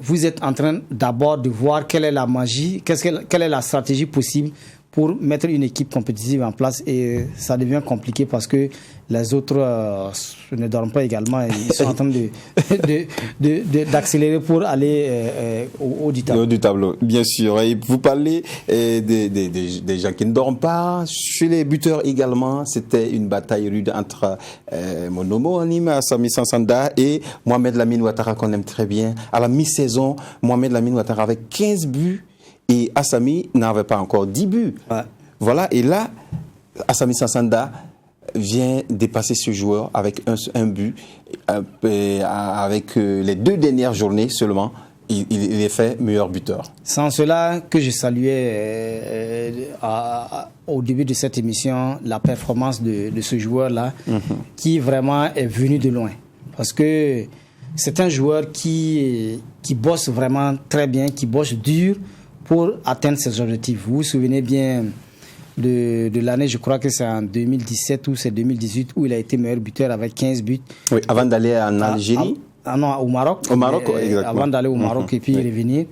vous êtes en train d'abord de voir quelle est la magie, quelle est la stratégie possible pour mettre une équipe compétitive en place, et ça devient compliqué parce que les autres ne dorment pas également, ils sont en train d'accélérer pour aller au haut du tableau. Au haut du tableau, bien sûr. Et vous parlez des gens qui ne dorment pas. Chez les buteurs également, c'était une bataille rude entre mon homonyme Assami Sansanda et Mohamed Lamine Ouattara, qu'on aime très bien. À la mi-saison, Mohamed Lamine Ouattara avait 15 buts. Et Assami n'avait pas encore 10 buts. Ouais. Voilà, et là, Assami Sansanda vient dépasser ce joueur avec un but. Avec les 2 dernières journées seulement, il est fait meilleur buteur. Sans cela, que je saluais au début de cette émission, la performance de ce joueur-là, qui vraiment est venu de loin. Parce que c'est un joueur qui bosse vraiment très bien, qui bosse dur, pour atteindre ses objectifs. Vous vous souvenez bien de l'année, je crois que c'est en 2017 ou c'est 2018, où il a été meilleur buteur avec 15 buts. Oui, avant d'aller en Algérie. Non, au Maroc. Au Maroc, exactement. Avant d'aller au Maroc et puis revenir.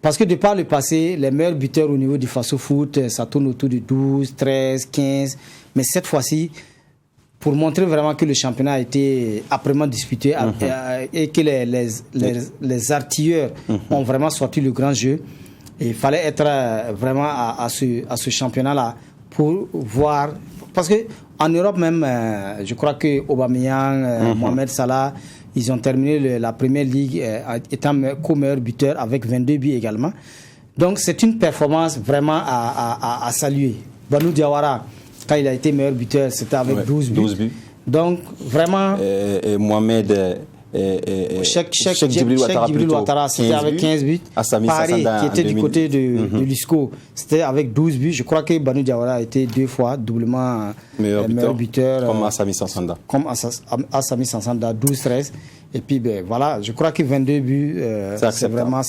Parce que de par le passé, les meilleurs buteurs au niveau du Faso Foot, ça tourne autour de 12, 13, 15. Mais cette fois-ci, pour montrer vraiment que le championnat a été âprement disputé et que les artilleurs ont vraiment sorti le grand jeu, et il fallait être vraiment à ce championnat-là pour voir. Parce qu'en Europe même, je crois que Aubameyang, Mohamed Salah, ils ont terminé la première ligue étant co-meilleur buteur avec 22 buts également. Donc c'est une performance vraiment à saluer. Banu Diawara, quand il a été meilleur buteur, c'était avec 12 buts. Donc vraiment... Et Mohamed... Cheikh Djibril Ouattara, c'était avec 15 buts. Paris, qui était du côté de l'USCO, c'était avec 12 buts. Je crois que Banu Diawara a été 2 fois doublement meilleur buteur. Comme Assami Sansanda. Comme Assami Sansanda, 12-13. Et puis, voilà, je crois que 22 buts, c'est vraiment...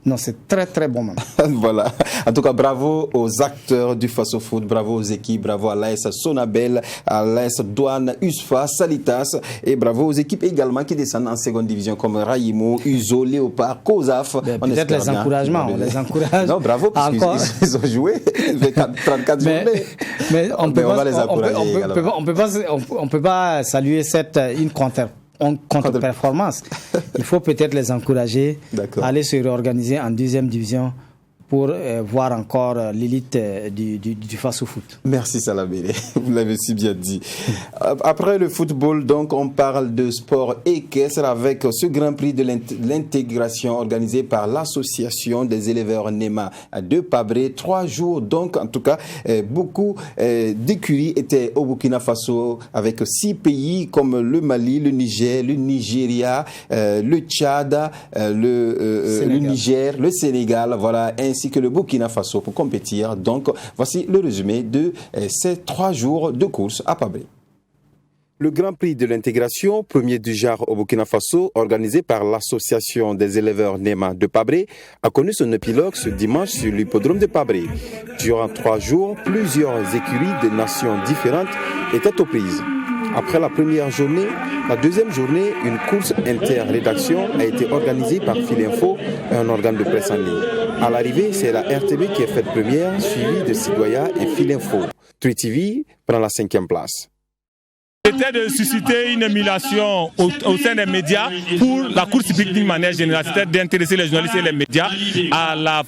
Non, c'est très très bon même. Voilà. En tout cas, bravo aux acteurs du Faso Foot, bravo aux équipes, bravo à l'AS Sonabel, à l'AS Douane, USFA, Salitas, et bravo aux équipes également qui descendent en seconde division comme Raïmo, Uzo, Léopard, Cozaf. Peut-être les encouragements, on les encourage. Non, bravo, parce qu'ils ont joué 34 journées. Mais on va les encourager également. On peut pas saluer une contre-performance. Il faut peut-être les encourager à aller se réorganiser en 2e division pour voir encore l'élite du Faso Foot. Merci Salamélé, vous l'avez si bien dit. Après le football, donc, on parle de sport équestre avec ce Grand Prix de l'intégration organisé par l'association des éleveurs NEMA de Pabré. 3 jours, donc, en tout cas, beaucoup d'écuries étaient au Burkina Faso avec 6 pays comme le Mali, le Niger, le Nigeria, le Tchad, le Niger, le Sénégal, voilà, ainsi que le Burkina Faso pour compétir. Donc, voici le résumé de ces 3 jours de course à Pabré. Le Grand Prix de l'intégration, premier du genre au Burkina Faso, organisé par l'association des éleveurs NEMA de Pabré, a connu son épilogue ce dimanche sur l'hippodrome de Pabré. Durant 3 jours, plusieurs écuries de nations différentes étaient aux prises. Après la première journée, la deuxième journée, une course inter-rédaction a été organisée par Filinfo, un organe de presse en ligne. À l'arrivée, c'est la RTB qui est faite première, suivie de Sidoya et Filinfo. 3TV prend la 5e place. C'était de susciter une émulation au sein des médias pour la course hippique d'une manière générale. C'était d'intéresser les journalistes et les médias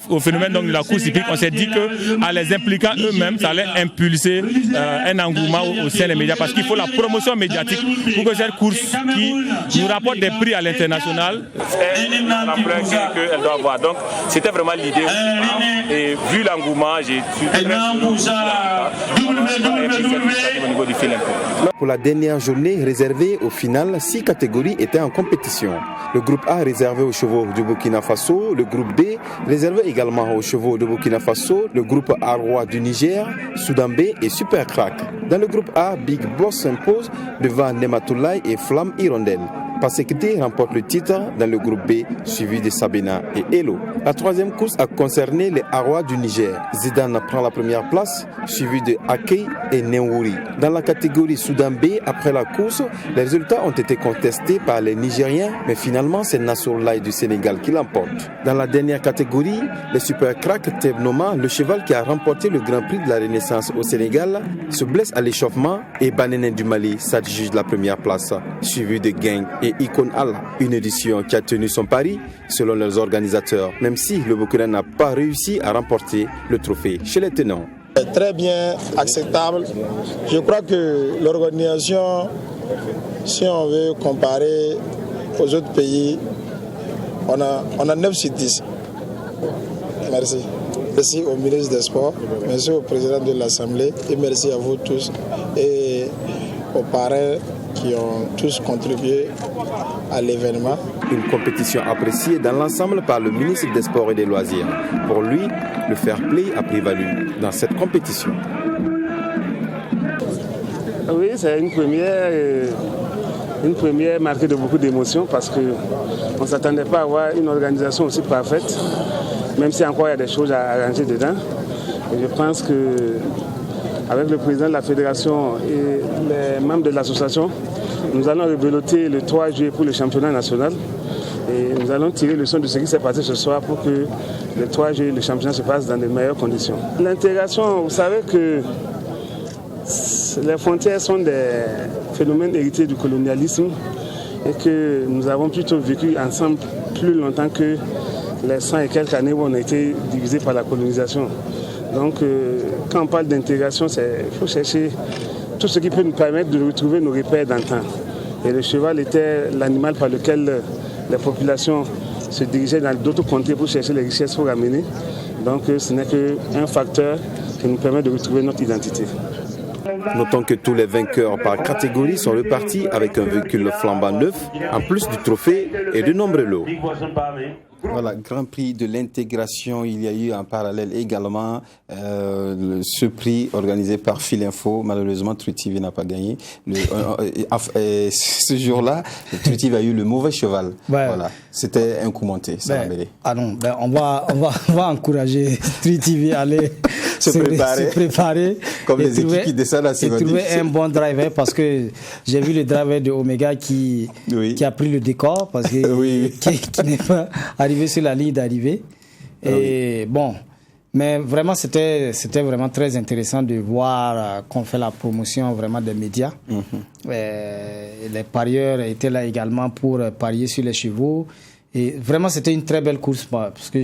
au phénomène donc, de la course hippique. On s'est dit qu'en les impliquant eux-mêmes, ça allait impulser un engouement au sein des médias parce qu'il faut la promotion médiatique pour que cette course qui nous rapporte des prix à l'international ait l'ampleur qu'elle doit avoir. Donc c'était vraiment l'idée. Et vu l'engouement, j'ai su très au niveau du fil info. Pour la dernière journée réservée au final, 6 catégories étaient en compétition. Le groupe A réservé aux chevaux du Burkina Faso, le groupe B réservé également aux chevaux de Burkina Faso, le groupe A-Roi du Niger, Soudan B et Super Crack. Dans le groupe A, Big Boss s'impose devant Nematoulaye et Flamme Hirondelle. Passekité remporte le titre dans le groupe B, suivi de Sabina et Elo. La troisième course a concerné les Arois du Niger. Zidane prend la première place, suivi de Akei et Nenwouri. Dans la catégorie Soudan B, après la course, les résultats ont été contestés par les Nigériens, mais finalement c'est Nassourlaye du Sénégal qui l'emporte. Dans la dernière catégorie, les Super Crack Tebnoma, le cheval qui a remporté le Grand Prix de la Renaissance au Sénégal, se blesse à l'échauffement et Banenen du Mali s'adjuge la première place, suivi de Gang et Icon Allah, une édition qui a tenu son pari selon leurs organisateurs, même si le Burkina n'a pas réussi à remporter le trophée chez les tenants. Très bien, acceptable. Je crois que l'organisation, si on veut comparer aux autres pays, on a 9 sur 10. Merci. Merci au ministre des Sports, merci au président de l'Assemblée et merci à vous tous et aux parrains qui ont tous contribué à l'événement. Une compétition appréciée dans l'ensemble par le ministre des Sports et des Loisirs. Pour lui, le fair play a prévalu dans cette compétition. Oui, c'est une première marquée de beaucoup d'émotions parce qu'on ne s'attendait pas à avoir une organisation aussi parfaite, même si encore il y a des choses à arranger dedans. Et je pense qu'avec le président de la fédération et les membres de l'association, nous allons rebeloter le 3 juillet pour le championnat national. Et nous allons tirer le son de ce qui s'est passé ce soir pour que le 3 juillet, le championnat se passe dans de meilleures conditions. L'intégration, vous savez que les frontières sont des phénomènes hérités du colonialisme et que nous avons plutôt vécu ensemble plus longtemps que les 100 et quelques années où on a été divisés par la colonisation. Donc quand on parle d'intégration, il faut chercher tout ce qui peut nous permettre de retrouver nos repères d'antan. Et le cheval était l'animal par lequel les populations se dirigeaient dans d'autres contrées pour chercher les richesses pour ramener. Donc ce n'est qu'un facteur qui nous permet de retrouver notre identité. Notons que tous les vainqueurs par catégorie sont repartis avec un véhicule flambant neuf, en plus du trophée et de nombreux lots. Voilà, Grand Prix de l'intégration, il y a eu en parallèle également ce prix organisé par Filinfo. Malheureusement, True TV n'a pas gagné. Ce jour-là, True TV a eu le mauvais cheval. Ouais. Voilà, c'était un coup monté, ça m'a mêlé. Ah non, on va encourager True TV à aller se préparer. Comme les équipes qui descendent à Simon. Et trouver un bon driver parce que j'ai vu le driver de Omega qui a pris le décor parce que qui n'est pas arrivé sur la ligne d'arrivée. Et bon, mais vraiment c'était vraiment très intéressant de voir qu'on fait la promotion vraiment des médias. Les parieurs étaient là également pour parier sur les chevaux. Et vraiment, c'était une très belle course parce que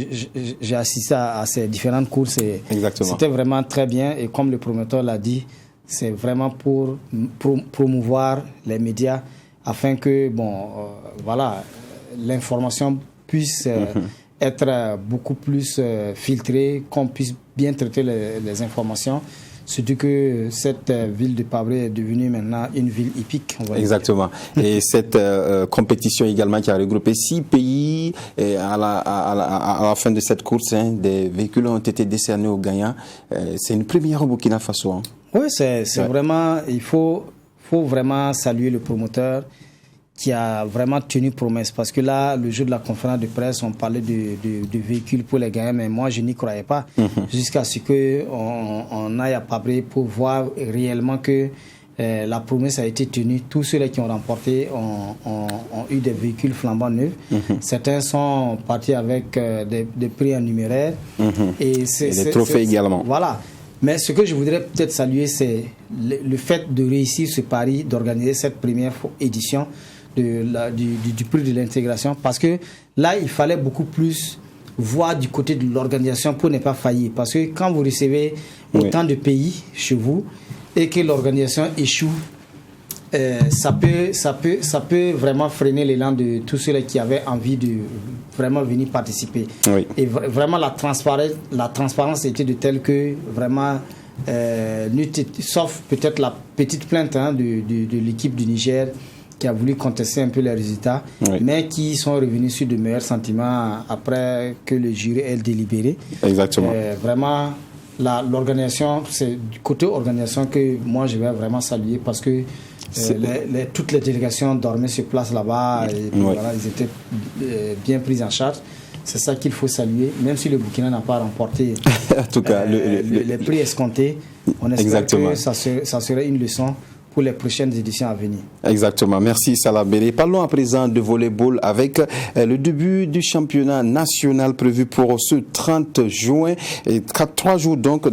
j'ai assisté à ces différentes courses et c'était vraiment très bien. Et comme le promoteur l'a dit, c'est vraiment pour promouvoir les médias afin que l'information puisse être beaucoup plus filtrée, qu'on puisse bien traiter les informations. Surtout que cette ville de Pabré est devenue maintenant une ville hippique. Exactement. Et cette compétition également qui a regroupé 6 pays, et à la fin de cette course, des véhicules ont été décernés aux gagnants. C'est une première au Burkina Faso. Oui, c'est vraiment, il faut vraiment saluer le promoteur qui a vraiment tenu promesse. Parce que là, le jour de la conférence de presse, on parlait de véhicules pour les gagnants, mais moi, je n'y croyais pas. Jusqu'à ce qu'on aille à Pabré pour voir réellement que la promesse a été tenue. Tous ceux qui ont remporté ont eu des véhicules flambant neufs. Certains sont partis avec des prix en numéraire. Et des trophées également. Voilà. Mais ce que je voudrais peut-être saluer, c'est le fait de réussir ce pari, d'organiser cette première édition du prix de l'intégration, parce que là il fallait beaucoup plus voir du côté de l'organisation pour ne pas faillir, parce que quand vous recevez autant de pays chez vous et que l'organisation échoue, ça peut vraiment freiner l'élan de tous ceux qui avaient envie de vraiment venir participer. Et vraiment la transparence était de telle que vraiment sauf peut-être la petite plainte de l'équipe du Niger qui a voulu contester un peu les résultats, mais qui sont revenus sur de meilleurs sentiments après que le jury ait délibéré. Exactement. Vraiment, l'organisation, c'est du côté organisation que moi je vais vraiment saluer parce que toutes les délégations dormaient sur place là-bas et puis voilà, ils étaient bien pris en charge. C'est ça qu'il faut saluer, même si le Burkina n'a pas remporté en tout cas, les prix escomptés. On espère que ça serait une leçon pour les prochaines éditions à venir. Exactement. Merci Salah Béré. Parlons à présent de volleyball avec le début du championnat national prévu pour ce 30 juin. 3 jours donc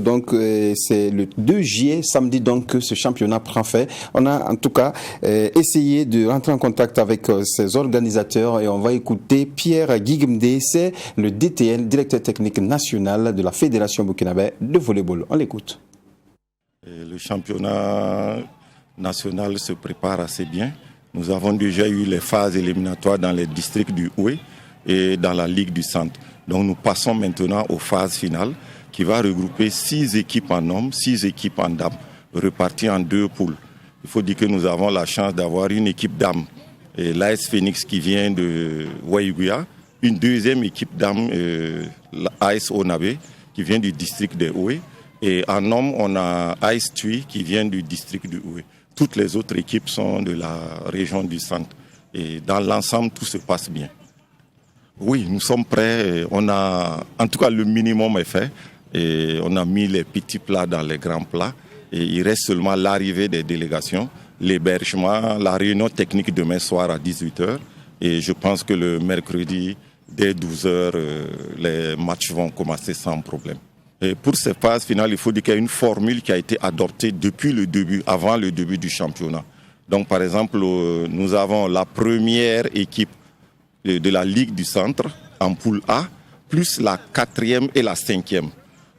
c'est le 2 juillet, samedi donc que ce championnat prend fait. On a en tout cas essayé de rentrer en contact avec ses organisateurs et on va écouter Pierre Guigmdé, c'est le DTN, directeur technique national de la Fédération burkinabé de volleyball. On l'écoute. Le championnat national se prépare assez bien. Nous avons déjà eu les phases éliminatoires dans les districts du Oué et dans la Ligue du Centre. Donc nous passons maintenant aux phases finales qui va regrouper 6 équipes en hommes, 6 équipes en dames, reparties en 2 poules. Il faut dire que nous avons la chance d'avoir une équipe dames, l'AS Phoenix qui vient de Waïguya, une deuxième équipe dames, l'AS Onabé qui vient du district de Oué, et en hommes on a AS Tui qui vient du district du Oué. Toutes les autres équipes sont de la région du centre. Et dans l'ensemble, tout se passe bien. Oui, nous sommes prêts. En tout cas, le minimum est fait. Et on a mis les petits plats dans les grands plats. Et il reste seulement l'arrivée des délégations, l'hébergement, la réunion technique demain soir à 18h. Et je pense que le mercredi, dès 12h, les matchs vont commencer sans problème. Et pour ces phases finales, il faut dire qu'il y a une formule qui a été adoptée depuis le début, avant le début du championnat. Donc par exemple, nous avons la première équipe de la Ligue du Centre en poule A, plus la 4e et la 5e.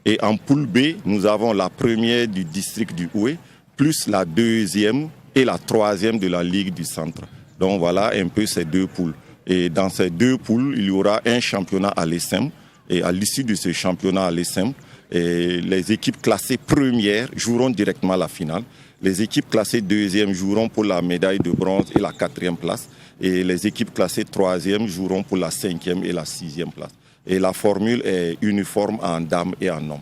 Et en poule B, nous avons la première du district du Oué, plus la 2e et la 3e de la Ligue du Centre. Donc voilà un peu ces 2 poules. Et dans ces 2 poules, il y aura un championnat à l'ESM. Et à l'issue de ce championnat à l'ESM, les équipes classées premières joueront directement la finale. Les équipes classées deuxième joueront pour la médaille de bronze et la 4e place. Et les équipes classées troisième joueront pour la 5e et la 6e place. Et la formule est uniforme en dames et en hommes.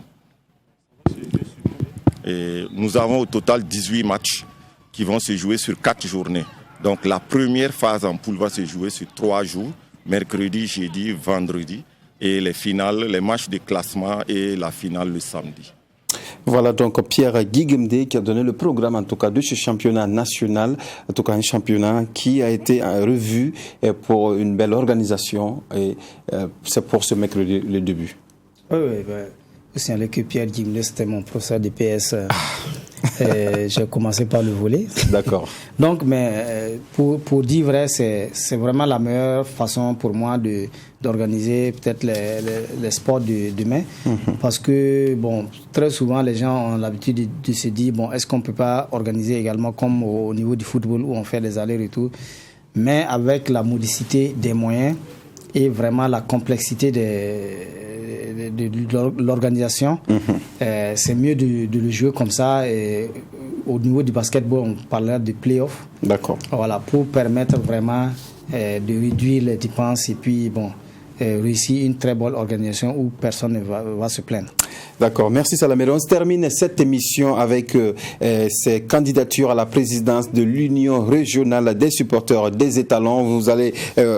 Et nous avons au total 18 matchs qui vont se jouer sur 4 journées. Donc la première phase en poule va se jouer sur 3 jours, mercredi, jeudi, vendredi. Et les finales, les matchs de classement et la finale le samedi. Voilà donc Pierre Guigmdé qui a donné le programme en tout cas de ce championnat national, en tout cas un championnat qui a été revu pour une belle organisation et c'est pour ce mercredi le début. Oui, je signale que Pierre Guigmdé c'était mon professeur de PS. J'ai commencé par le volley. D'accord. Donc, mais pour dire vrai, c'est vraiment la meilleure façon pour moi d'organiser peut-être les sports de demain. Parce que, bon, très souvent, les gens ont l'habitude de se dire, bon, est-ce qu'on ne peut pas organiser également comme au niveau du football où on fait des allers-retours, mais avec la modicité des moyens et vraiment la complexité de l'organisation, c'est mieux de le jouer comme ça. Et au niveau du basketball, on parlera de play-off. D'accord. Voilà, pour permettre vraiment de réduire les dépenses et puis réussir une très bonne organisation où personne ne va se plaindre. D'accord, merci Salamé. On se termine cette émission avec ces candidatures à la présidence de l'Union régionale des supporters des étalons. Vous allez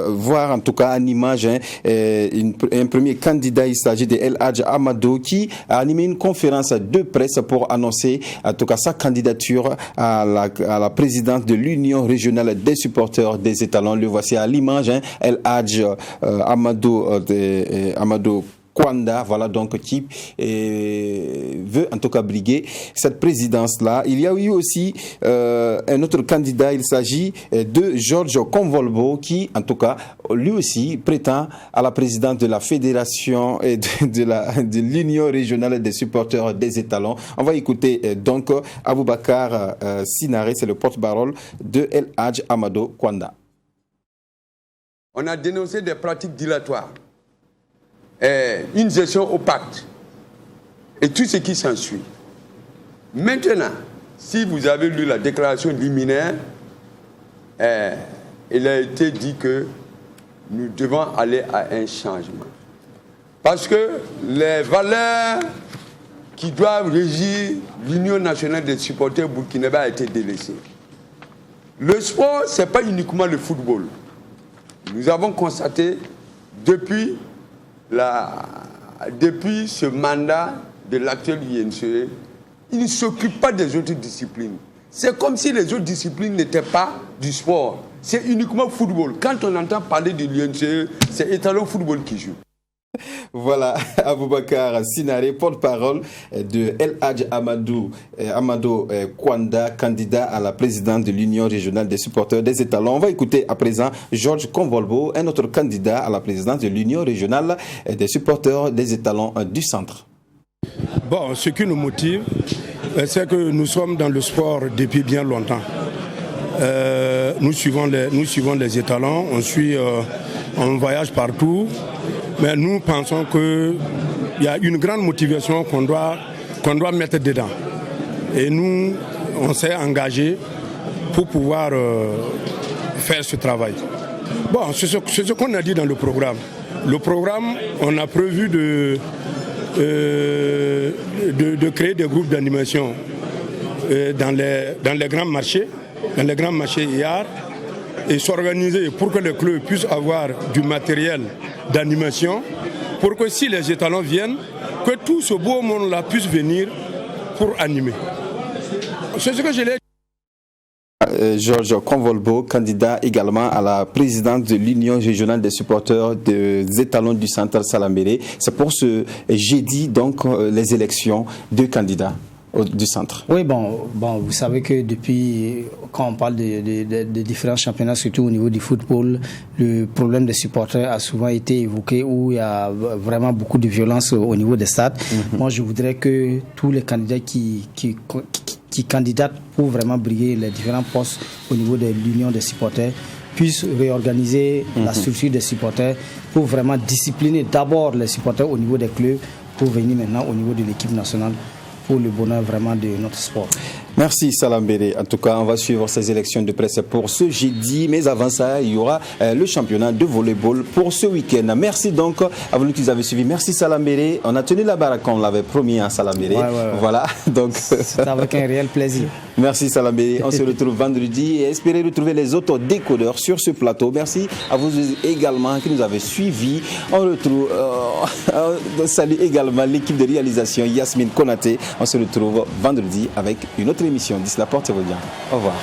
voir en tout cas en image un premier candidat, il s'agit de El Hadj Amadou qui a animé une conférence de presse pour annoncer en tout cas sa candidature à la présidence de l'Union régionale des supporters des étalons. Le voici à l'image, El Hadj Amadou Kwanda, voilà donc qui veut en tout cas briguer cette présidence-là. Il y a eu aussi un autre candidat, il s'agit de Georges Convolbo qui en tout cas lui aussi prétend à la présidence de la fédération et de l'Union régionale des supporters des étalons. On va écouter donc Aboubakar Sinare, c'est le porte-parole de El Hadj Amadou Kwanda. On a dénoncé des pratiques dilatoires, une gestion opaque et tout ce qui s'ensuit. Maintenant, si vous avez lu la déclaration liminaire, il a été dit que nous devons aller à un changement. Parce que les valeurs qui doivent régir l'Union nationale des supporters burkinabés a été délaissée. Le sport, ce n'est pas uniquement le football. Nous avons constaté depuis ce mandat de l'actuel INCE, il ne s'occupe pas des autres disciplines. C'est comme si les autres disciplines n'étaient pas du sport. C'est uniquement football. Quand on entend parler de l'INCE, c'est Étalon Football qui joue. Voilà, Aboubakar Sinare, porte-parole de El Hadj Amadou Kwanda, candidat à la présidence de l'Union régionale des supporters des étalons. On va écouter à présent Georges Convolbo, un autre candidat à la présidence de l'Union régionale des supporters des étalons du centre. Bon, ce qui nous motive, c'est que nous sommes dans le sport depuis bien longtemps. Nous suivons les étalons, on voyage partout. Mais nous pensons qu'il y a une grande motivation qu'on doit mettre dedans. Et nous, on s'est engagés pour pouvoir faire ce travail. Bon, c'est ce qu'on a dit dans le programme. Le programme, on a prévu de créer des groupes d'animation dans les grands marchés hier, et s'organiser pour que les clubs puissent avoir du matériel d'animation, pour que si les étalons viennent, que tout ce beau monde-là puisse venir pour animer. C'est ce que je l'ai dit. Georges Convolbo, candidat également à la présidence de l'Union régionale des supporters des étalons du centre Salambéré. C'est pour ce jeudi, donc, les élections de candidats du centre. Oui, bon, vous savez que depuis, quand on parle de différents championnats, surtout au niveau du football, le problème des supporters a souvent été évoqué, où il y a vraiment beaucoup de violence au niveau des stades. Moi, je voudrais que tous les candidats qui candidatent pour vraiment briller les différents postes au niveau de l'Union des supporters puissent réorganiser la structure des supporters pour vraiment discipliner d'abord les supporters au niveau des clubs pour venir maintenant au niveau de l'équipe nationale pour le bonheur vraiment de notre sport. Merci Salambéré. En tout cas, on va suivre ces élections de presse pour ce jeudi. Mais avant ça, il y aura le championnat de volleyball pour ce week-end. Merci donc à vous qui nous avez suivis. Merci Salambéré. On a tenu la baraque, on l'avait promis à Salambéré. Ouais. Voilà. Donc, c'est avec un réel plaisir. Merci Salambéré. On se retrouve vendredi et espérez retrouver les autres décodeurs sur ce plateau. Merci à vous également qui nous avez suivis. On retrouve, on salue également l'équipe de réalisation Yasmine Konaté. On se retrouve vendredi avec une autre émission. D'ici là, portez-vous bien. Au revoir.